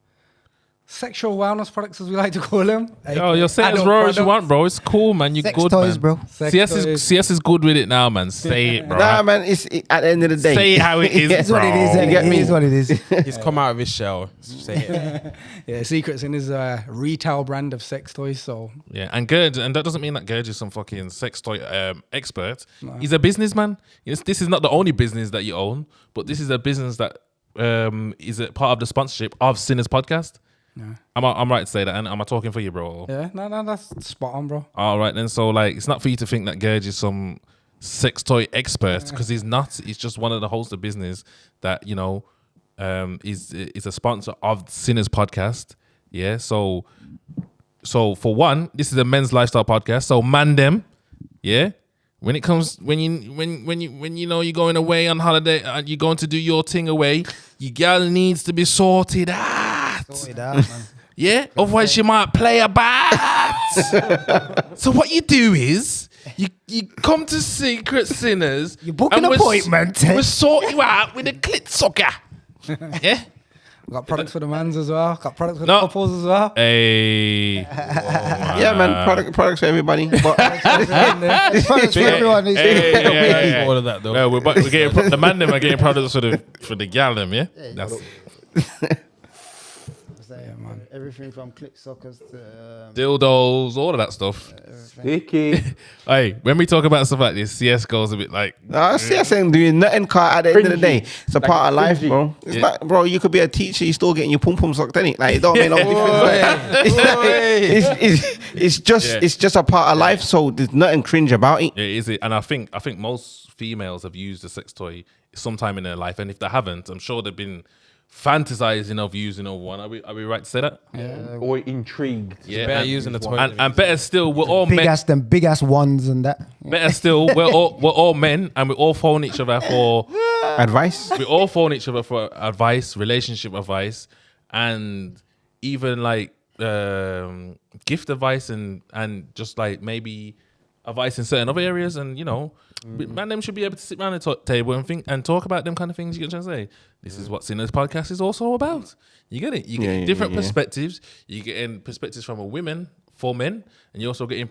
sexual wellness products, as we like to call them. Yo, you're saying as Adult raw as you products. want, bro. It's cool, man. You're Sex good, toys, man. bro. Sex toys. CS is good with it now, man. Say it, bro. Nah, man. At the end of the day, Say how it is, It's what it is. bro. You get It me? is what it is. He's come out of his shell. Say it. Yeah, Secret Sinners is a retail brand of sex toys. So Yeah, and Gurj, and that doesn't mean that Gurj is some fucking sex toy expert. He's a businessman. Yes, this is not the only business that you own, but this is a business that is a part of the sponsorship of Sinners Podcast. yeah, I'm right to say that, and am I talking for you, bro? yeah, no, that's spot on, bro. All right, then. So like, it's not for you to think that Gurj is some sex toy expert because he's not. He's just one of the hosts of business that is a sponsor of Sinners Podcast. Yeah. So for one, this is a men's lifestyle podcast. So man them, yeah. When it comes when you know you're going away on holiday and you're going to do your thing away, your girl needs to be sorted out. Sort it out, man. Yeah, otherwise she might play a bat. So what you do is you come to Secret Sinners. You book an and appointment. We'll sort you out with a clit sucker. Yeah. Got products for the mans as well. Got products for No. the couples as well. Hey. Yeah, man. Products for everybody. But It's products for everyone. Hey. All of that though. No, we're getting the man them are getting products for the gal them. Yeah. That's Yeah, man. Everything from clit suckers to dildos, all of that stuff. Sticky. Hey, when we talk about stuff like this, CS goes a bit like. CS ain't doing nothing, car. At the end of the day, it's a part of life, cringy. bro. It's Yeah. like, bro, you could be a teacher, you still getting your pum pum sucked, innit? Like, it don't make no difference. It's just a part of life, so there's nothing cringe about it. Yeah, is it? And I think most females have used a sex toy sometime in their life, and if they haven't, I'm sure they've been fantasizing of using one. Are we right to say that? Or intrigued. Yeah, better and, using the toy. and better still, we're all big men. ass ones and that. Better still, we're all men, and we all phone each other for Advice? advice, relationship advice, and even like gift advice and just like maybe advice in certain other areas. And man, them should be able to sit around the table and think and talk about them kind of things. You get what I'm trying to say? This is what Sinners Podcast is also about. You get it? You get different perspectives. You get in perspectives from women for men, and you also get in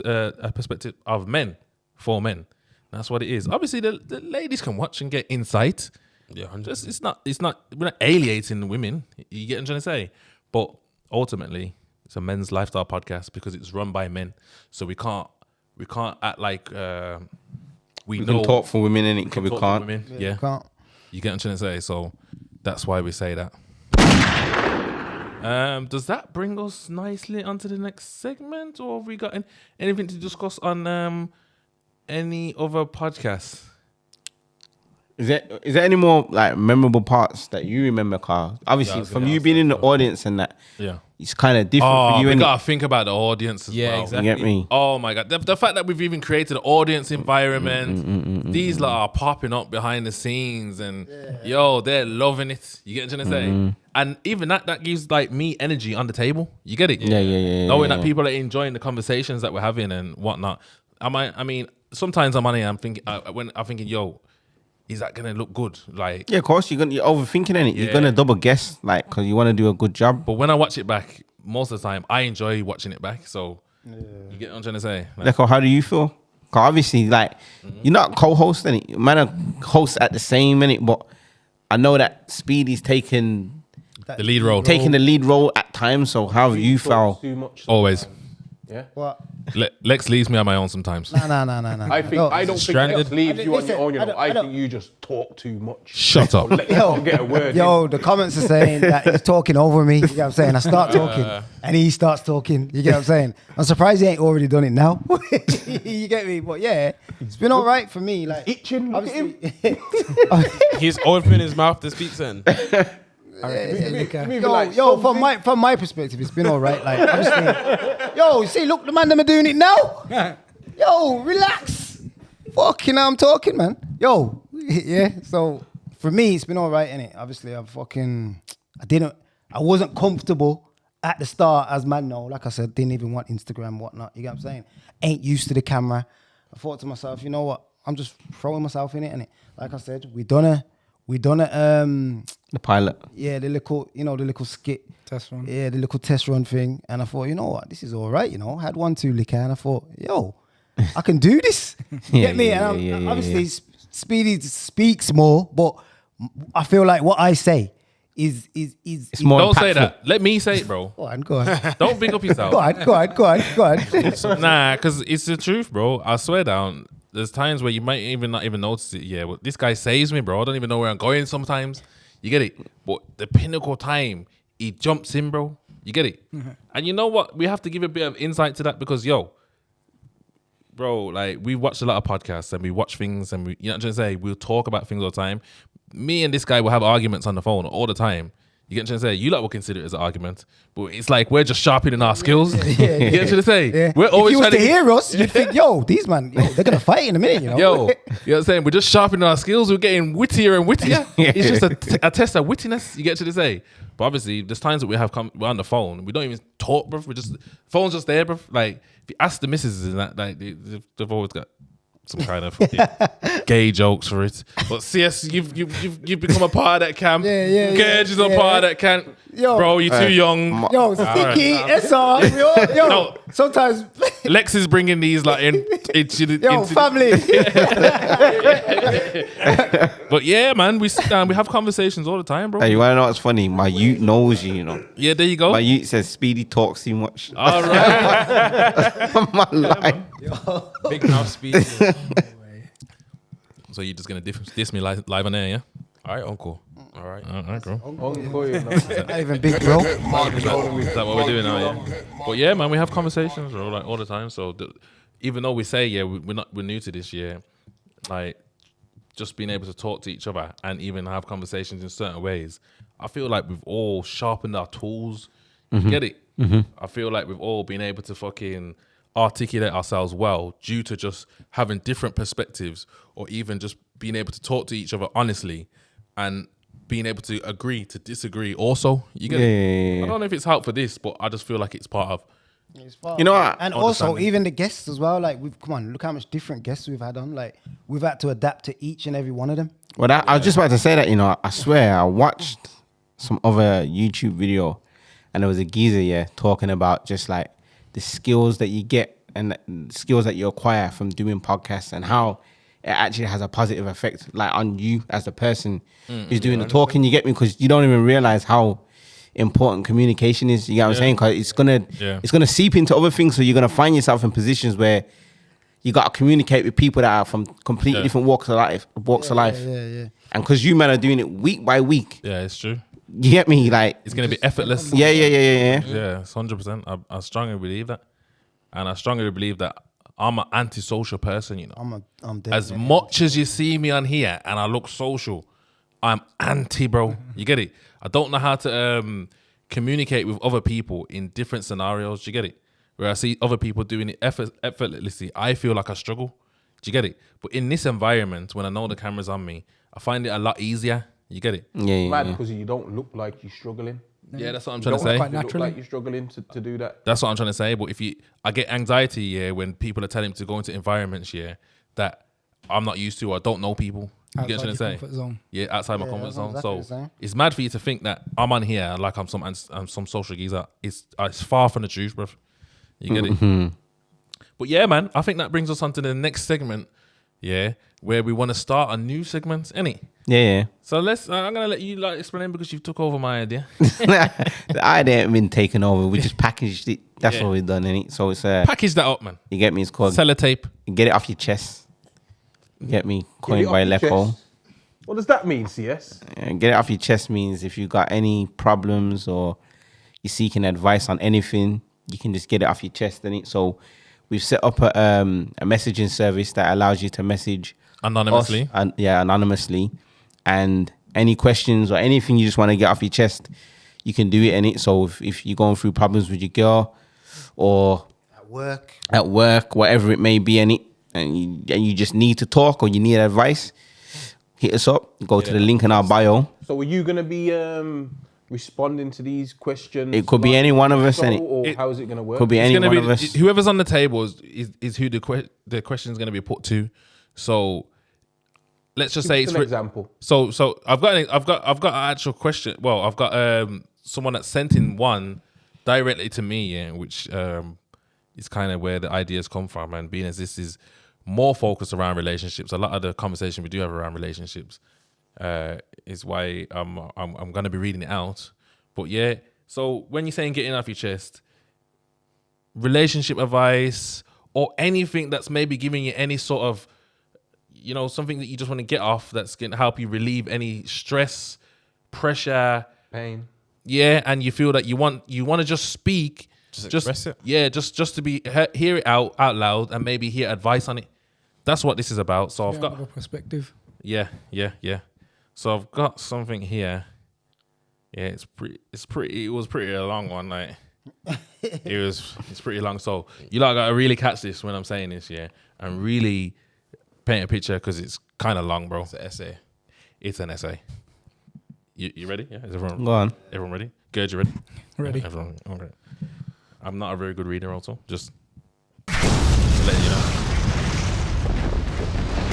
a perspective of men for men. That's what it is. Obviously, the ladies can watch and get insight. Yeah, 100%. It's not. We're not alienating the women. You get what I'm trying to say? But ultimately, it's a men's lifestyle podcast because it's run by men. So we can't act like we know. can talk for women, innit? Because we talk for can't. women. Yeah. Can't. You get what I'm trying to say? So that's why we say that. Does that bring us nicely onto the next segment, or have we got anything to discuss on any other podcasts? Is there any more like memorable parts that you remember, Carl? Obviously, from you being in the audience and that, Yeah. it's kind of different for you. We innit? gotta think about the audience as well. exactly. You get me? Oh my god, the fact that we've even created an audience environment. These lot are popping up behind the scenes, and yo, they're loving it. You get what I'm trying to say? And even that gives like me energy on the table. You get it? Yeah. Knowing that people are enjoying the conversations that we're having and whatnot. I mean, sometimes I'm on here. I'm thinking when I'm thinking, yo, is that gonna look good? Like, Yeah, of course. You're overthinking it. Yeah. You're gonna double guess, like, because you want to do a good job. but when I watch it back, most of the time I enjoy watching it back. So you get what I'm trying to say? Like, Leko, how do you feel? 'Cause obviously, like, you're not co-host, innit? Man, are hosts at the same minute, but I know that Speedy's taking the lead role. the lead role at times. So how have you Talk felt? too much. Always. sometimes. Yeah. What? Lex leaves me on my own sometimes. No. I think No, I don't think stranded. Lex leaves you on Listen, your own. You I know, don't- I I think don't- you just talk too much. Shut up. Let him get a word. Yo, the comments are saying that he's talking over me. You get what I'm saying? I start talking and he starts talking. You get what I'm saying? I'm surprised he ain't already done it now. You get me? But yeah, it's been all right for me. Like Itching. Look at him. obviously, He's opening his mouth to speak then. yo, from my perspective, it's been all right. Like obviously, yo, see, look, the man them are doing it now. Yo, relax. Fucking, I'm talking, man. Yo, yeah. So for me, it's been all right, innit? Obviously, I wasn't comfortable at the start, as man know. Like I said, didn't even want Instagram, whatnot. You get what I'm saying? Ain't used to the camera. I thought to myself, you know what? I'm just throwing myself in it, innit? Like I said, we done a The pilot. yeah, the little skit. Test run. Yeah, the little test run thing. And I thought, you know what, this is all right, you know. I had 1-2 liquor and I thought, yo, I can do this. Yeah, Get me? yeah, And yeah, obviously, Speedy speaks more, but I feel like what I say is It's more Don't say impactful. that. Let me say it, bro. Go on. Don't big up yourself. Go on. Nah, because it's the truth, bro. I swear down. There's times where you might even not even notice it. Yeah, but this guy saves me, bro. I don't even know where I'm going sometimes. You get it? But the pinnacle time, he jumps in, bro. You get it? And you know what? We have to give a bit of insight to that because, yo, bro, like we watch a lot of podcasts and we watch things and you know what I'm trying to say? We'll talk about things all the time. Me and this guy will have arguments on the phone all the time. You get what I'm trying to say? You lot will consider it as an argument, but it's like we're just sharpening our skills. You get what I'm trying to say? Yeah. We're always if you was trying to hear us, you'd think, yo, these man, yo, they're gonna fight in a minute, you know. Yo, you know what I'm saying? We're just sharpening our skills. We're getting wittier and wittier. It's just a test of wittiness. You get to say. But obviously, there's times that we're on the phone. We don't even talk, bro. We just phone's just there, bro. Like if you ask the missus and that, like they've always got some kind of gay jokes for it. But CS, you've become a part of that camp. Yeah. Gurj is a part of that camp. Yo. Bro, you're too young. Yo, Sticky, SR, yo, No. sometimes, Lex is bringing these like yo, family. But yeah, man, we sit down, we have conversations all the time, bro. Hey, you wanna know what's funny? My youth knows you, you know. Yeah, there you go. My youth says Speedy talks too much. All right. My life. Big mouth speaking. So you're just gonna diss me live on air, yeah? All right, uncle. All right. All right, bro. Uncle, you know. Not even big, bro. Is that what we're doing now? Yeah. But yeah, man, we have conversations, bro, like all the time. So even though we say we're new to this year, like just being able to talk to each other and even have conversations in certain ways, I feel like we've all sharpened our tools. You get it? I feel like we've all been able to fucking articulate ourselves well due to just having different perspectives or even just being able to talk to each other honestly and being able to agree to disagree also. You get it? Yeah. I don't know if it's helped for this, but I just feel like it's part of. You know what? And also, Understanding. even the guests as well. Like, come on, look how much different guests we've had on. Like, we've had to adapt to each and every one of them. Well, I was just about to say that, you know, I swear I watched some other YouTube video and there was a geezer, talking about just like the skills that you get and the skills that you acquire from doing podcasts and how it actually has a positive effect, like on you as the person who's doing the talking. You get me? Because you don't even realize how important communication is. You get what I'm saying? Because it's gonna seep into other things. So you're gonna find yourself in positions where you gotta communicate with people that are from completely different walks of life. Yeah. And because you men are doing it week by week. Yeah, it's true. You get me? Like It's gonna be effortless. Yeah. Yeah, it's 100%. I strongly believe that, and I strongly believe that I'm an antisocial person. You know, I'm dead. as much as you see me on here and I look social, I'm anti, bro. You get it? I don't know how to communicate with other people in different scenarios. You get it? Where I see other people doing it effortlessly, I feel like I struggle. Do you get it? But in this environment, when I know the camera's on me, I find it a lot easier. You get it? Mad because you don't look like you're struggling. Yeah, that's what I'm You trying don't to say. look naturally. like you're struggling to do that. That's what I'm trying to say. But I get anxiety, when people are telling me to go into environments, that I'm not used to or I don't know people. You get what I'm trying to say? Comfort zone. Yeah, outside my Yeah, comfort that's zone. exactly the So same. it's mad for you to think that I'm on here like I'm some social geezer. It's far from the truth, bro. You get it? But yeah, man, I think that brings us on to the next segment. Yeah, where we want to start a new segment, innit? Yeah. So I'm gonna let you explain because you took over my idea. The idea ain't been taken over. We just packaged it. That's what we've done, innit? So it's Package that up, man. you get me? It's called Sellotape. Get It Off Your Chest. You get me? Coined by Get it off your Leko. chest. What does that mean, CS? Get it off your chest means if you got any problems or you're seeking advice on anything, you can just get it off your chest, innit? So we've set up a messaging service that allows you to message Anonymously. us, anonymously, and any questions or anything you just want to get off your chest, you can do it in it. So if you're going through problems with your girl or at work, whatever it may be, in it, and you just need to talk or you need advice, hit us up. Go to the link in our bio. So are you going to be responding to these questions? It could be any one of us, So, innit? or how is it going to work? Could be It's any gonna one be of us. whoever's on the table is who the question is going to be put to. So let's just say Give us it's an example. So I've got an actual question. Well, I've got someone that sent in one directly to me, which is kind of where the ideas come from. And being as this is more focused around relationships, a lot of the conversation we do have around relationships is why I'm going to be reading it out. But yeah, so when you're saying getting off your chest, relationship advice or anything that's maybe giving you any sort of, something that you just want to get off that's going to help you relieve any stress, pressure, Pain. yeah, and you feel that you want to just speak, Just express it. yeah, just to be hear it out loud and maybe hear advice on it. That's what this is about. So I've got Another perspective. yeah. So I've got something here. Yeah, it was pretty a long one, like it's pretty long. So you gotta really catch this when I'm saying this, yeah, and really paint a picture because it's kind of long, bro. It's an essay. It's an essay. You ready? Yeah, is everyone? Go on. Everyone ready? Gurj, you ready? Ready. Yeah, everyone. Okay. I'm not a very good reader, also. Just to let you know.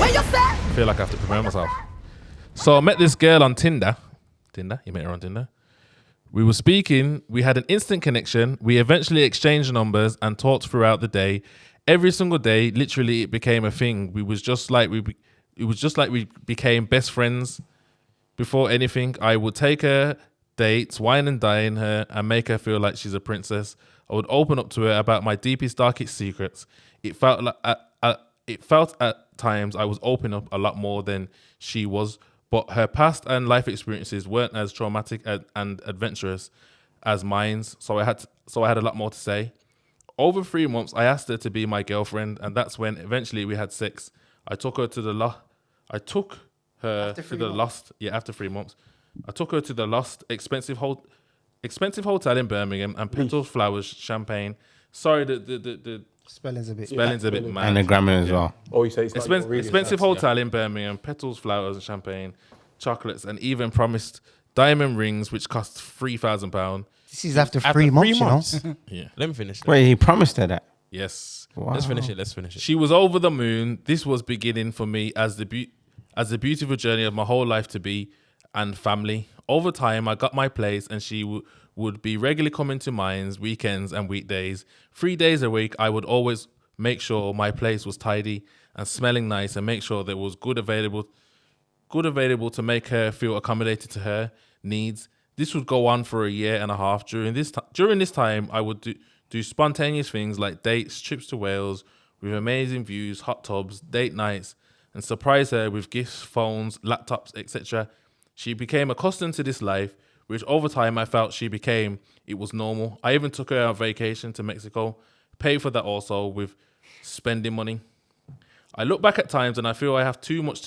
I feel like I have to prepare myself. So I met this girl on Tinder. You met her on Tinder. We were speaking. We had an instant connection. We eventually exchanged numbers and talked throughout the day. Every single day, literally, it became a thing. It was just like we became best friends. Before anything, I would take her dates, wine and dine her, and make her feel like she's a princess. I would open up to her about my deepest, darkest secrets. It felt at times I was opening up a lot more than she was, but her past and life experiences weren't as traumatic and adventurous as mine's. So I had a lot more to say. Over 3 months, I asked her to be my girlfriend, and that's when eventually we had sex. After 3 months. I took her to the Lost, expensive hotel in Birmingham, and petals, flowers, champagne. Sorry, the Spelling's a bit. spelling's a bit mad. And the grammar as well. Oh, you say it's like you're reading Expensive that. hotel in Birmingham, petals, flowers, and champagne, chocolates, and even promised diamond rings, which cost £3,000. This is after 3 months, you know. Yeah. Let me finish. Wait, he promised her that. Yes. Wow. Let's finish it. She was over the moon. This was beginning for me as the beautiful journey of my whole life to be and family. Over time, I got my place, and she would be regularly coming to mine, weekends and weekdays. 3 days a week, I would always make sure my place was tidy and smelling nice, and make sure there was good available to make her feel accommodated to her needs. This would go on for a year and a half. During this time, I would do spontaneous things like dates, trips to Wales with amazing views, hot tubs, date nights, and surprise her with gifts, phones, laptops, etc. She became accustomed to this life, which over time I felt it was normal. I even took her on vacation to Mexico, paid for that also with spending money. I look back at times and I feel I have too much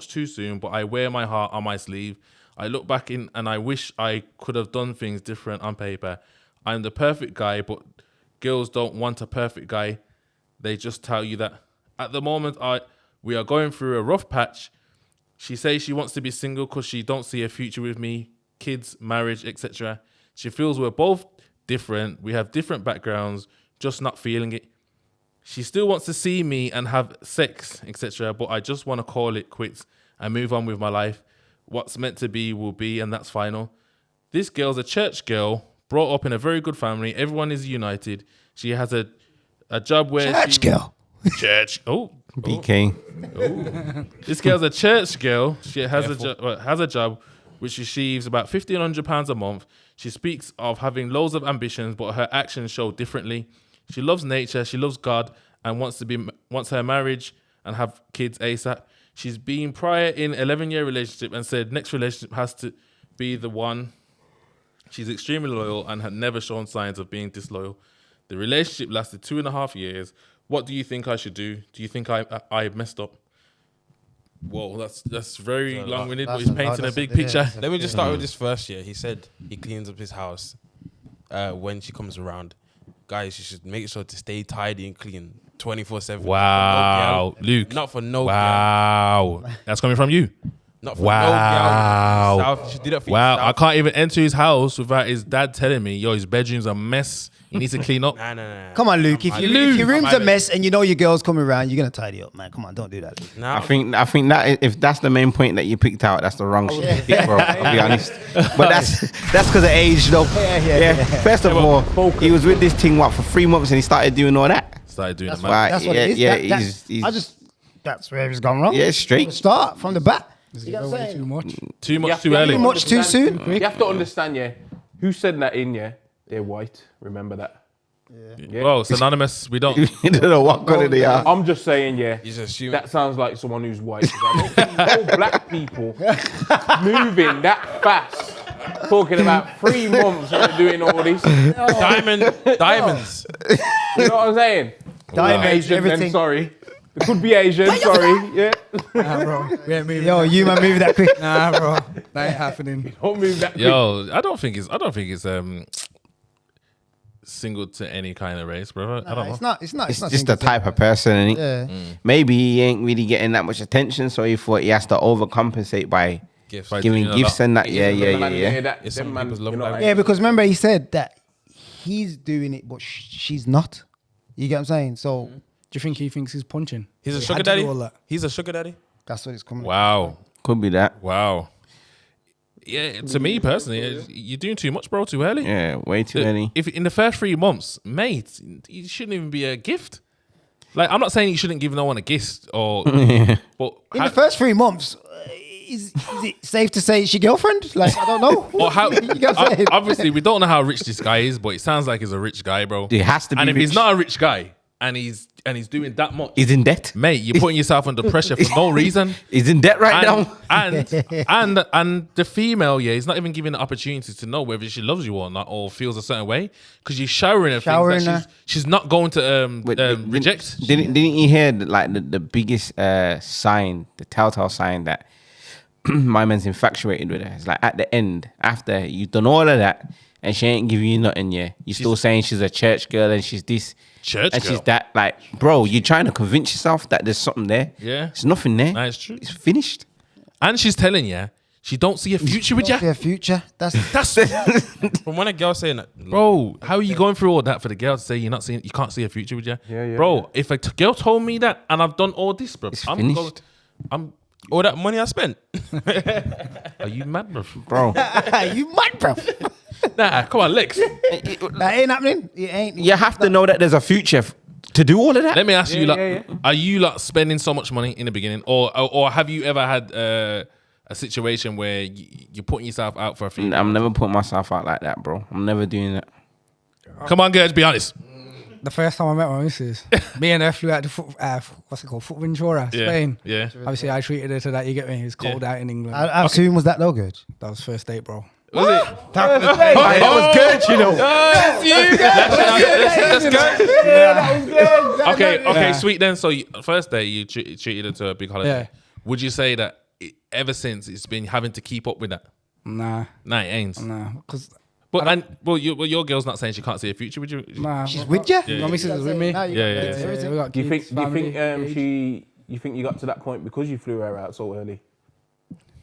too soon, but I wear my heart on my sleeve. I look back in and I wish I could have done things different on paper. I'm the perfect guy, but girls don't want a perfect guy. They just tell you that. At the moment, we are going through a rough patch. She says she wants to be single because she don't see a future with me, kids, marriage, etc. She feels we're both different. We have different backgrounds, just not feeling it. She still wants to see me and have sex, etc. But I just want to call it quits and move on with my life. What's meant to be will be, and that's final. This girl's a church girl, brought up in a very good family. Everyone is united. She has a job where Church girl. Church. Oh. BK. This girl's a church girl. She has a job which achieves about £1,500 a month. She speaks of having loads of ambitions, but her actions show differently. She loves nature, she loves God, and wants her marriage and have kids ASAP. She's been prior in 11-year relationship and said next relationship has to be the one. She's extremely loyal and had never shown signs of being disloyal. The relationship lasted 2.5 years. What do you think I should do? Do you think I messed up? Whoa, that's very long-winded, but he's painting a big picture. Let me just start with this first. He said he cleans up his house when she comes around. Guys, you should make sure to stay tidy and clean 24/7. Wow, Luke. Not for no Wow. That's coming from you. Not for Wow. no girl. You should do that for Wow, yourself. I can't even enter his house without his dad telling me, yo, his bedroom's a mess. He needs to clean up. Nah. Come on, Luke. If your room's a mess and you know your girl's coming around, you're gonna tidy up, man. Come on, don't do that, Luke. Nah. I think that if that's the main point that you picked out, that's the wrong shit to pick, bro. I'll be honest. But that's because of age, though. Yeah. First of all, he was with this thing for 3 months and he started doing all that. Started doing That's it, why. That's what it is. Yeah, That's where it's gone wrong. Yeah, straight. Start from the back. Is it way too much? Too much, Yeah, too yeah, early. Too much too soon. You have to understand, who said that in, they're white. Remember that. Yeah. Well, it's anonymous. We don't. You don't know what color they are. I'm just saying, You just assume. that sounds like someone who's white. 'Cause I don't think no black people moving that fast, talking about 3 months and doing all this. Diamonds. You know what I'm saying? Diamonds, Asian, everything. then, sorry. It could be Asian, sorry. Yeah. Nah, bro. We ain't moving. Yo, you man, move that quick. Nah, bro. That ain't happening. Don't move that quick. Yo, I don't think it's single to any kind of race, bro. I don't know. It's not. It's just the type of person, and Yeah. maybe he ain't really getting that much attention, so he thought he has to overcompensate by Gifts. By giving doing a gifts lot. and that. Yeah. It's some people's love language. Yeah, because remember he said that he's doing it, but she's not. You get what I'm saying? So Do you think he thinks he's punching? He's a He sugar had to do daddy. all that. He's a sugar daddy. that's what it's coming. Wow. Could be that. Wow. Yeah, to me personally, you're doing too much, bro, too early. Yeah, way too early. If in the first 3 months, mate, it shouldn't even be a gift. Like, I'm not saying you shouldn't give no one a gift, or but In the first 3 months, is it safe to say it's your girlfriend? Like, I don't know. or how? You get what I'm saying? Obviously, we don't know how rich this guy is, but it sounds like he's a rich guy, bro. He has to be And if rich. he's not a rich guy and he's doing that much, He's in debt. mate, you're putting yourself under pressure for no reason. He's in debt right now. And the female, he's not even giving the opportunity to know whether she loves you or not, or feels a certain way, because you're showering her Showering things that she's not going to reject. Didn't you hear the biggest sign, the telltale sign that my man's infatuated with her? It's like at the end, after you've done all of that, and she ain't giving you nothing, you're still saying she's a church girl and she's this. Church and girl. she's that. Like, bro, you're trying to convince yourself that there's something there. Yeah. There's nothing there. Nah, it's true. It's finished. And she's telling you she don't see a future with you. Their future. That's From when a girl saying that, Bro, how are you going through all that for the girl to say you can't see a future with you? Yeah, bro, if a girl told me that and I've done all this, bro, It's finished. all that money I spent. Are you mad, bro? Bro. you mad, bro. Nah, come on, Lex. That ain't happening. It ain't. You have to know that there's a future to do all of that. Let me ask you, yeah. are you like spending so much money in the beginning, or have you ever had a situation where you're putting yourself out for a female? I'm never putting myself out like that, bro. I'm never doing that. Come on, Gurj, be honest. The first time I met my missus, me and her flew out to Fuerteventura, Spain. Yeah. Obviously, I treated her to that. You get me? It's cold out in England. How soon was that though, Gurj? That was first date, bro. Was it? That was good, you know. Okay, sweet then. So first day you treated her to a big holiday. Yeah. Would you say that ever since it's been having to keep up with that? Nah, It ain't. because Your girl's not saying she can't see a future. Would you? nah, She's with you. Yeah. my missus is with me. Now you got Yeah. kids, everything. we got Do you kids, think family, you think you got to that point because you flew her out so early?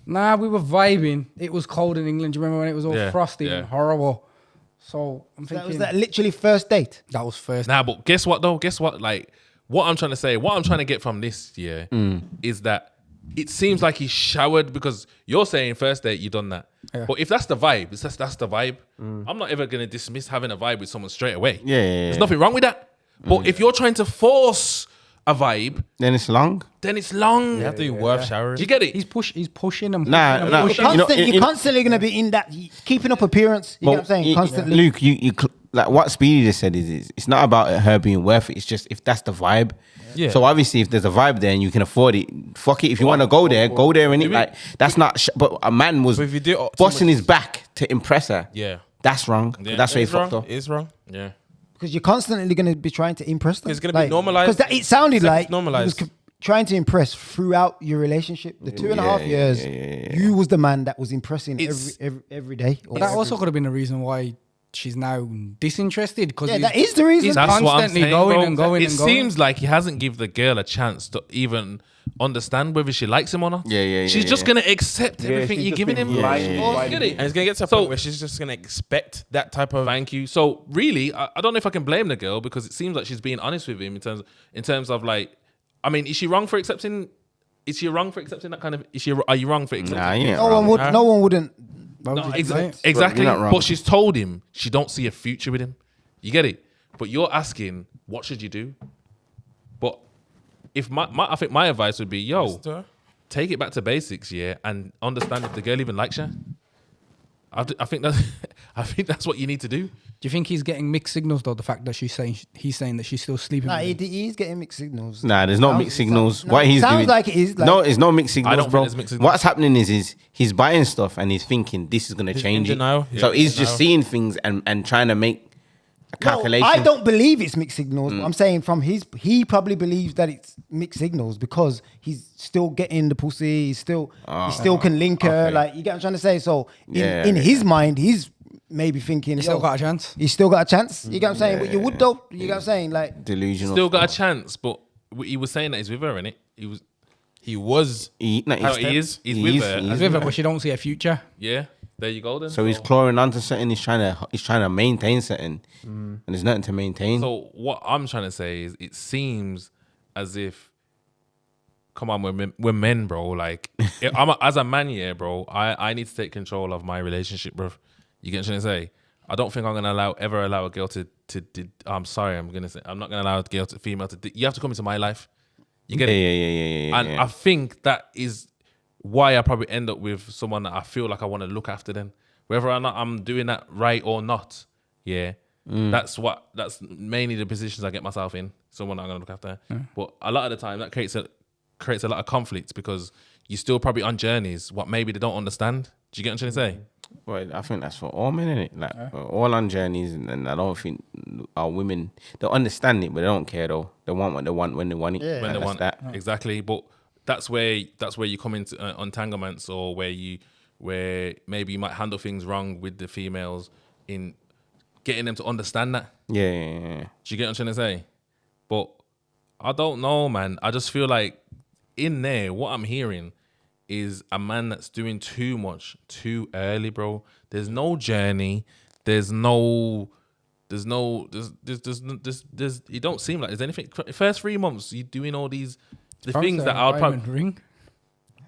Nah, we were vibing. It was cold in England. Do you remember when it was all Yeah, frosty yeah. and horrible? So I'm That thinking was that literally first date. that was first. Nah, but guess what though? Guess what? Like, what I'm trying to say, what I'm trying to get from this year is that it seems like he showered, because you're saying first date you done that. Yeah. But if that's the vibe, that's the vibe. I'm not ever gonna dismiss having a vibe with someone straight away. Yeah. There's nothing wrong with that. But if you're trying to force a vibe, Then it's long. then it's long. You have to be worth showering. Do you get it? He's pushing and Nah, pushing nah. and pushing. You're constantly going to be in that, keeping up appearance. You know what I'm saying? Constantly. Luke, you like what Speedy just said is it's not about her being worth it. It's just if that's the vibe. Yeah. So obviously, if there's a vibe there and you can afford it, fuck it. If you want to go there, go there. And it like that's not. But a man was But if you do it too busting much- his back to impress her. Yeah. That's wrong. Yeah. That's where he It's fucked wrong. up. It's wrong. Yeah. Because you're constantly going to be trying to impress them. It's gonna be normalised. Because it sounded It's like normalised. you was trying to impress throughout your relationship. The 2.5 years, you was the man that was impressing It's- every day. or That every- also could have been the reason why she's now disinterested. Because Yeah, that is the reason. He's That's what I'm constantly saying, going bro. and going It and going. seems like he hasn't given the girl a chance to even understand whether she likes him or not. Yeah, She's just gonna accept everything she's you're just giving been him. blinded by Get the- it? And it's gonna get to a So- point where she's just gonna expect that type of. Thank you. So really, I don't know if I can blame the girl, because it seems like she's being honest with him in terms of like, I mean, is she wrong for accepting? Is she wrong for accepting that kind of? Are you wrong for accepting? Nah, you ain't No wrong. one wouldn't. Why would No, you do that? exactly. You're not wrong. But she's told him she don't see a future with him. You get it? But you're asking, what should you do? But if I think my advice would be, yo, take it back to basics, yeah, and understand if the girl even likes you. I think that's what you need to do. Do you think he's getting mixed signals though? The fact that he's saying that she's still sleeping. Nah, with him? he's getting mixed signals. Nah, there's no mixed signals. No, What he's sounds doing, like it is. Like, no, it's no mixed signals, I don't think bro. there's mixed signals. What's happening is he's buying stuff and he's thinking this is gonna change in it. denial. So Yeah, he's in just denial. seeing things and trying to make a calculation. No, I don't believe it's mixed signals. But I'm saying he probably believes that it's mixed signals because he's still getting the pussy. He still can link her. okay. Like, you get what I'm trying to say. So Yeah, in yeah. his mind, he's maybe thinking He's still yo, got a chance. He's still got a chance. You get what I'm saying? But you would though. You get what I'm saying? Like, Delusional. Still got a chance, but he was saying that he's with her, innit? He was. How he is. He's with her. He's with her, but she don't see a future. Yeah. There you go then. So he's clawing onto something. He's trying to maintain something, and there's nothing to maintain. So what I'm trying to say is, it seems as if, come on, we're men, bro. Like, as a man, yeah, bro. I need to take control of my relationship, bro. You get what I'm trying to say? I don't think I'm gonna ever allow a girl to. I'm sorry, I'm not gonna allow a female to. You have to come into my life. You get it? Yeah. And I think that is why I probably end up with someone that I feel like I want to look after them, whether or not I'm doing that right or not. Yeah, that's mainly the positions I get myself in. Someone that I'm gonna look after. But a lot of the time, that creates a lot of conflicts because you're still probably on journeys what maybe they don't understand. Do you get what I'm trying to say? Well, I think that's for all men, innit? Like we're all on journeys, and I don't think our women they understand it, but they don't care though. They want what they want when they want it. Yeah. When they That's want that. exactly. But that's where you come into entanglements, or where maybe you might handle things wrong with the females in getting them to understand that. Yeah. Do you get what I'm trying to say? But I don't know, man. I just feel like in there, what I'm hearing is a man that's doing too much too early, bro. There's no journey. There's it don't seem like there's anything. First 3 months, you're doing all these things that I'll probably. Ring.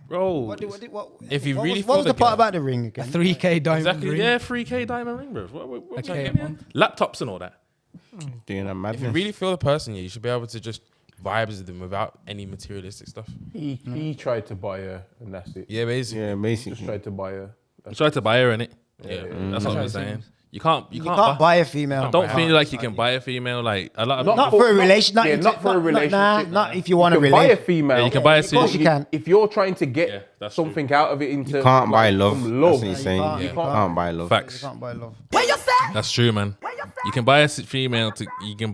bro. What If you what really was, feel what was the the part girl- about the ring A again? 3K diamond Exactly. ring. Yeah, 3K diamond ring, bro. What Okay, you getting? Laptops and all that. Doing a If madness. you really feel the person, yeah, you should be able to just vibes with them without any materialistic stuff. He tried to buy her, and that's it. Yeah, basically. Yeah, Just basically. tried to buy her. You tried to buy her in it. Yeah. That's what I'm saying. You can't buy a female. I don't feel like you can buy a female. Like a lot of Not for a relation. Not, yeah, into- not for a relationship. Not if you want a can buy a relation. female. Yeah, you can buy a Of course you can. If you're trying to get Yeah, that's something out of it in terms Can't of buy like, love. some That's love, what he's saying. can't- You you can't buy love. You facts. can't buy love. That's true, man. You can buy a female. You can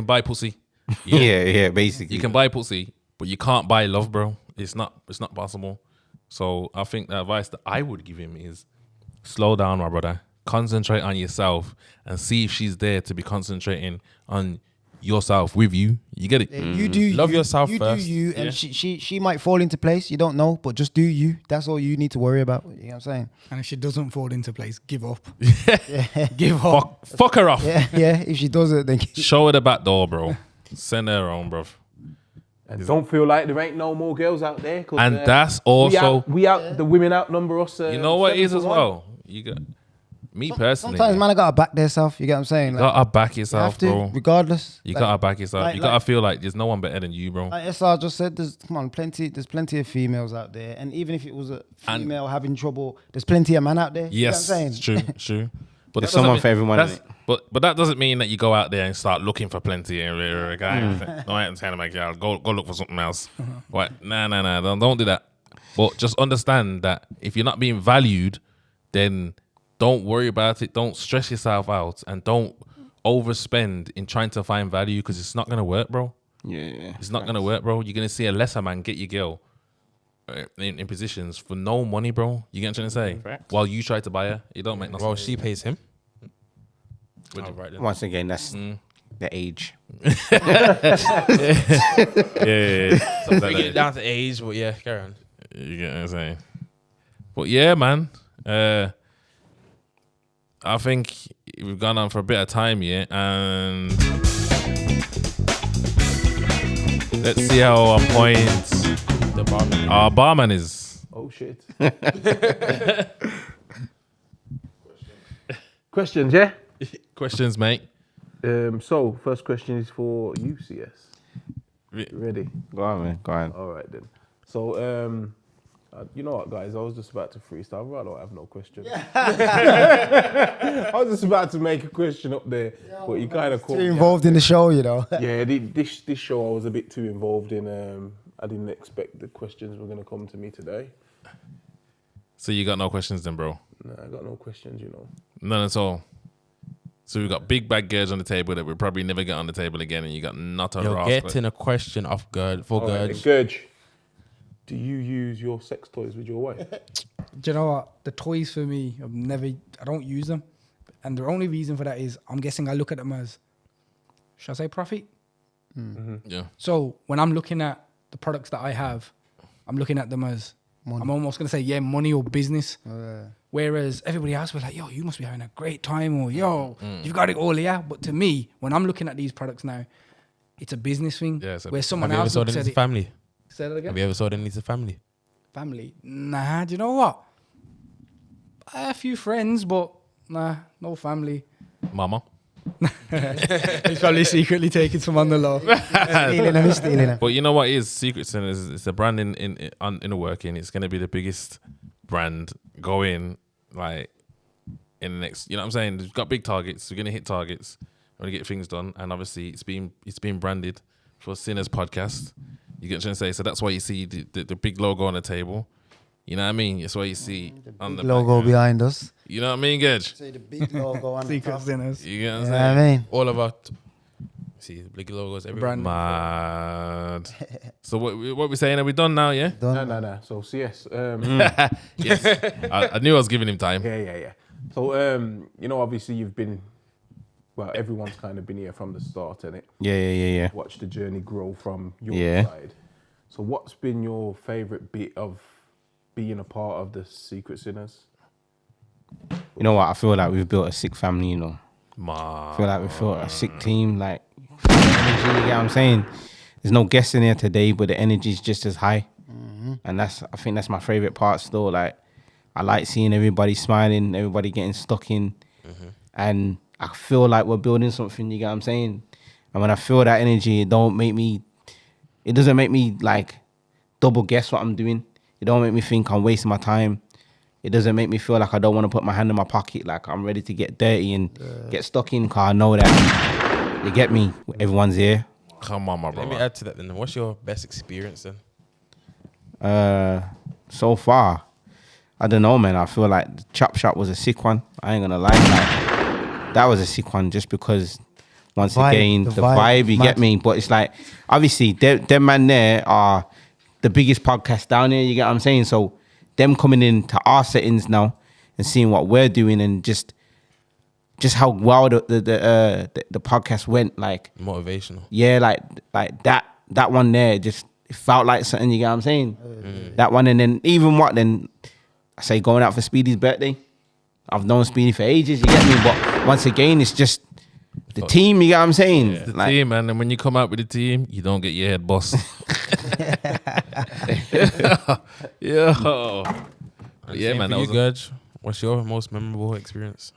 buy pussy. Yeah, basically. You can buy pussy, but you can't buy love, bro. It's not possible. So I think the advice that I would give him is slow down, my brother. Concentrate on yourself and see if she's there to be concentrating on yourself with you. You get it? You do Love you, yourself you first. do you, and Yeah. she might fall into place. You don't know, but just do you. That's all you need to worry about. You know what I'm saying? And if she doesn't fall into place, give up. Give up. Fuck her off. Yeah, yeah. If she does it, then Show her the back door, bro. Send her home, bro. and don't feel like there ain't no more girls out there. 'Cause, And that's also, the women outnumber us. you know what it is 7 as to 1. well. You got me personally. sometimes man, I gotta back themselves. You get what I'm saying? You Like, gotta back you yourself, have to, bro. regardless. You Like- gotta back yourself. like- You gotta feel like there's no one better than you, bro. Like SR just said, there's plenty of females out there, and even if it was a female having trouble, there's plenty of men out there. You know what I'm Yes, saying? it's true, it's true. But There's that doesn't someone mean- for everyone, that's- innit? But that doesn't mean that you go out there and start looking for plenty of a guy. No, I ain't telling my girl, go look for something else. What? Nah, don't do that. But just understand that if you're not being valued, then don't worry about it. Don't stress yourself out, and don't overspend in trying to find value, because it's not gonna work, bro. Yeah. It's not gonna work, bro. You're gonna see a lesser man get your girl in positions for no money, bro. You get what I'm trying to say? While you try to buy her, it don't make no Well, sense. she pays him. Would you? Right then. Once again, that's the age. Yeah. Something Bring like it that. down to age, but yeah, carry on. You get what I'm saying? But yeah, man. I think we've gone on for a bit of time here, and let's see how on point The barman. our barman is. Oh shit. Questions, yeah. Questions, mate. So first question is for you, CS. Ready? Go on, man. Go on. All right then. So you know what, guys? I was just about to freestyle. I don't have no question. I was just about to make a question up there, but you kind of caught Too me. involved in the show, you know. Yeah, this show I was a bit too involved in. I didn't expect the questions were gonna come to me today. So you got no questions then, bro? Nah, I got no questions, you know. None at all. So we got big bad Gurj on the table that we'll probably never get on the table again, and you got not a You're rascal. getting a question off Gurj for All right, Gurj. Gurj, do you use your sex toys with your wife? Do you know what? The toys for me, I don't use them. And the only reason for that is I'm guessing I look at them as, should I say profit? Yeah. So when I'm looking at the products that I have, I'm looking at them as, I'm almost going to say, yeah, money or business. Whereas everybody else was like, yo, you must be having a great time, or yo, you've got it all here. But to me, when I'm looking at these products now, it's a business thing. Yeah, it's a where business. someone Have you ever else sold looks any at to it. family? Say that again? Have you ever sold any to family? Family? Nah, do you know what? I have a few friends, but nah, no family. Mama. He's probably secretly taking some on the low. Stealing them. But you know what is Secret Sin is? It's a brand in the working. It's gonna be the biggest brand going like in the next. You know what I'm saying? We've got big targets. We're gonna hit targets. We're gonna get things done, and obviously it's been branded for Sinners Podcast. You get what I'm trying to say? So that's why you see the big logo on the table. You know what I mean? That's why you see on the Logo background. behind us. You know what I mean, Gurj? See the big logo on the Secret top. sinners. You get what I'm You know saying? what I mean? All of our see the big logos everywhere. Brand. Mad. So what we saying? Are we done now? Yeah. Done. No. So CS. Yes. I knew I was giving him time. Yeah. So you know, obviously you've been, well, everyone's kind of been here from the start, innit? Yeah. Watch the journey grow from your Yeah. side. So what's been your favourite bit of being a part of the Secret Sinners? You know what? I feel like we've built a sick family, you know. Ma. I feel like we've built a sick team. Like, energy, you get what I'm saying? There's no guests in here today, but the energy's just as high. And I think that's my favorite part still. Like, I like seeing everybody smiling, everybody getting stuck in. And I feel like we're building something, you get what I'm saying? And when I feel that energy, it doesn't make me like double guess what I'm doing. It don't make me think I'm wasting my time. It doesn't make me feel like I don't want to put my hand in my pocket, like I'm ready to get dirty and get stuck in, because I know that, you get me, everyone's here. Come on, my Let brother. me add to that then. What's your best experience then? So far, I don't know, man. I feel like the Chop Shop was a sick one. I ain't gonna lie. Like, that was a sick one just because, once again, the vibe, you get me? But it's like, obviously, them man there are the biggest podcast down here, you get what I'm saying? So, them coming into our settings now and seeing what we're doing and just how well the podcast went, like Motivational. yeah, like that one there, just it felt like something, you get what I'm saying? That one, and then even then I say going out for Speedy's birthday. I've known Speedy for ages, you get me? But once again, it's just the team, you get what I'm saying? The team, man. And when you come out with the team, you don't get your head boss. Yeah, man. That was Gurj. What's your most memorable experience?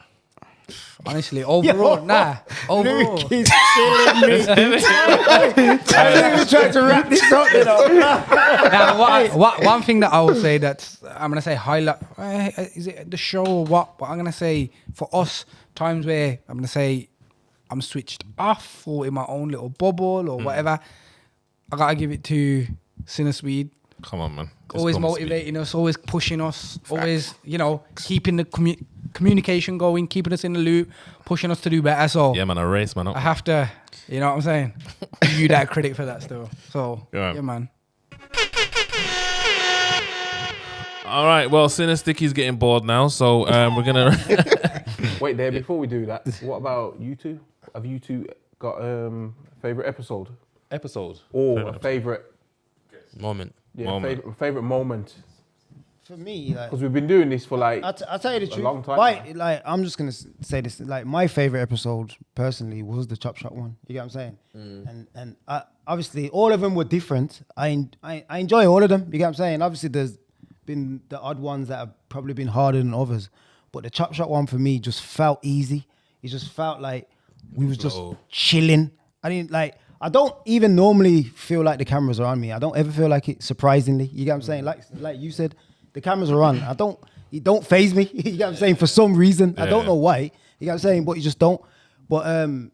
Honestly, overall, overall. He's killing me. I was trying to wrap this up, you know. Now, one thing that I will say that I'm gonna say highlight is it the show or what? But I'm gonna say for us, times where I'm gonna say I'm switched off or in my own little bubble or whatever, I gotta give it to Sinner Speed. Come on, man. Just Always come and motivating us, always pushing us, always, keeping the communication going, keeping us in the loop, pushing us to do better. So speak. Yeah, man. A race, man. I have to, you know what I'm saying? Give you that credit for that still. So, Yeah. yeah, man. All right. Well, Sinner Sticky's getting bored now, so we're gonna. Wait there, before we do that, what about you two? Have you two got favorite episode or a favorite Moment. favorite moment? For me, like, Because we've been doing this for like I'll tell you the truth. long time Like, I'm just gonna say this. Like, my favorite episode personally was the Chop Shop one. You get what I'm saying? And obviously all of them were different. I enjoy all of them. You get what I'm saying? Obviously there's been the odd ones that have probably been harder than others, but the Chop Shop one for me just felt easy. It just felt like we was just chilling. I don't even normally feel like the cameras are on me. I don't ever feel like it, surprisingly. You get what I'm saying? Like you said, the cameras are on. It don't faze me. You get what I'm saying? For some reason. I don't know why. You get what I'm saying? But you just don't. But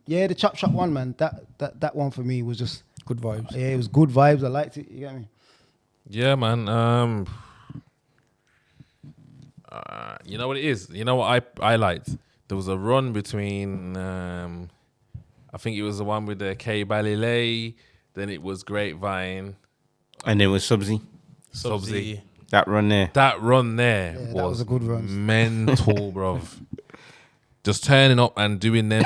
the Chop Shop one, man, that one for me was just Good vibes. Yeah, it was good vibes. I liked it. You get me? Yeah, man. You know what it is? You know what I liked? There was a run between I think it was the one with the K Balilay, then it was Grapevine. And then with Subsy. That run there. That run there was a good run. Mental, bruv. Just turning up and doing them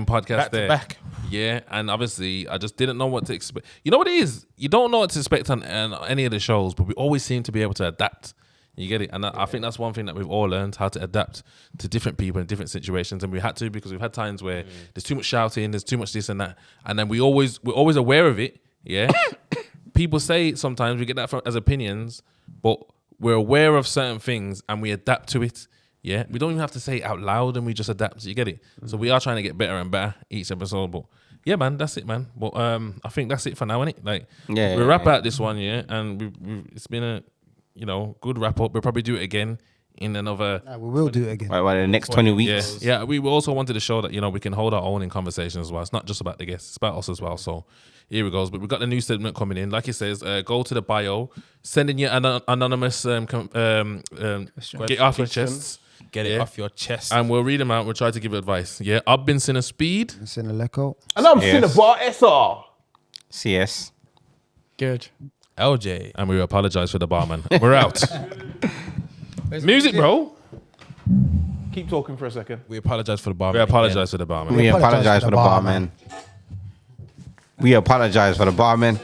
podcasts there. Back. Yeah, and obviously I just didn't know what to expect. You know what it is? You don't know what to expect on any of the shows, but we always seem to be able to adapt. You get it? And I think that's one thing that we've all learned, how to adapt to different people in different situations. And we had to, because we've had times where there's too much shouting, there's too much this and that. And then we're always aware of it. Yeah. People say sometimes we get that as opinions, but we're aware of certain things and we adapt to it. Yeah. We don't even have to say it out loud and we just adapt. You get it? So we are trying to get better and better each episode. But yeah, man, that's it, man. But I think that's it for now, innit? Like, we wrap out this one, yeah. And it's been a, good wrap up. We'll probably do it again in another. We will do it again. Right, the next 20 weeks. Yeah. We also wanted to show that, we can hold our own in conversations as well. It's not just about the guests, it's about us as well. So here we go. But we've got the new segment coming in. Like it says, go to the bio, send in your anonymous get off your chests. Get it off your chest. And we'll read them out. We'll try to give advice. Yeah. I've been Sinner Speed. Sinner Leko. And I'm Cinnabar SR. CS. Good. LJ. And we apologize for the barman. We're out. Music, bro. Keep talking for a second. We apologize for the bar. We apologize for the barman. We apologize for the barman. We apologize for the barman.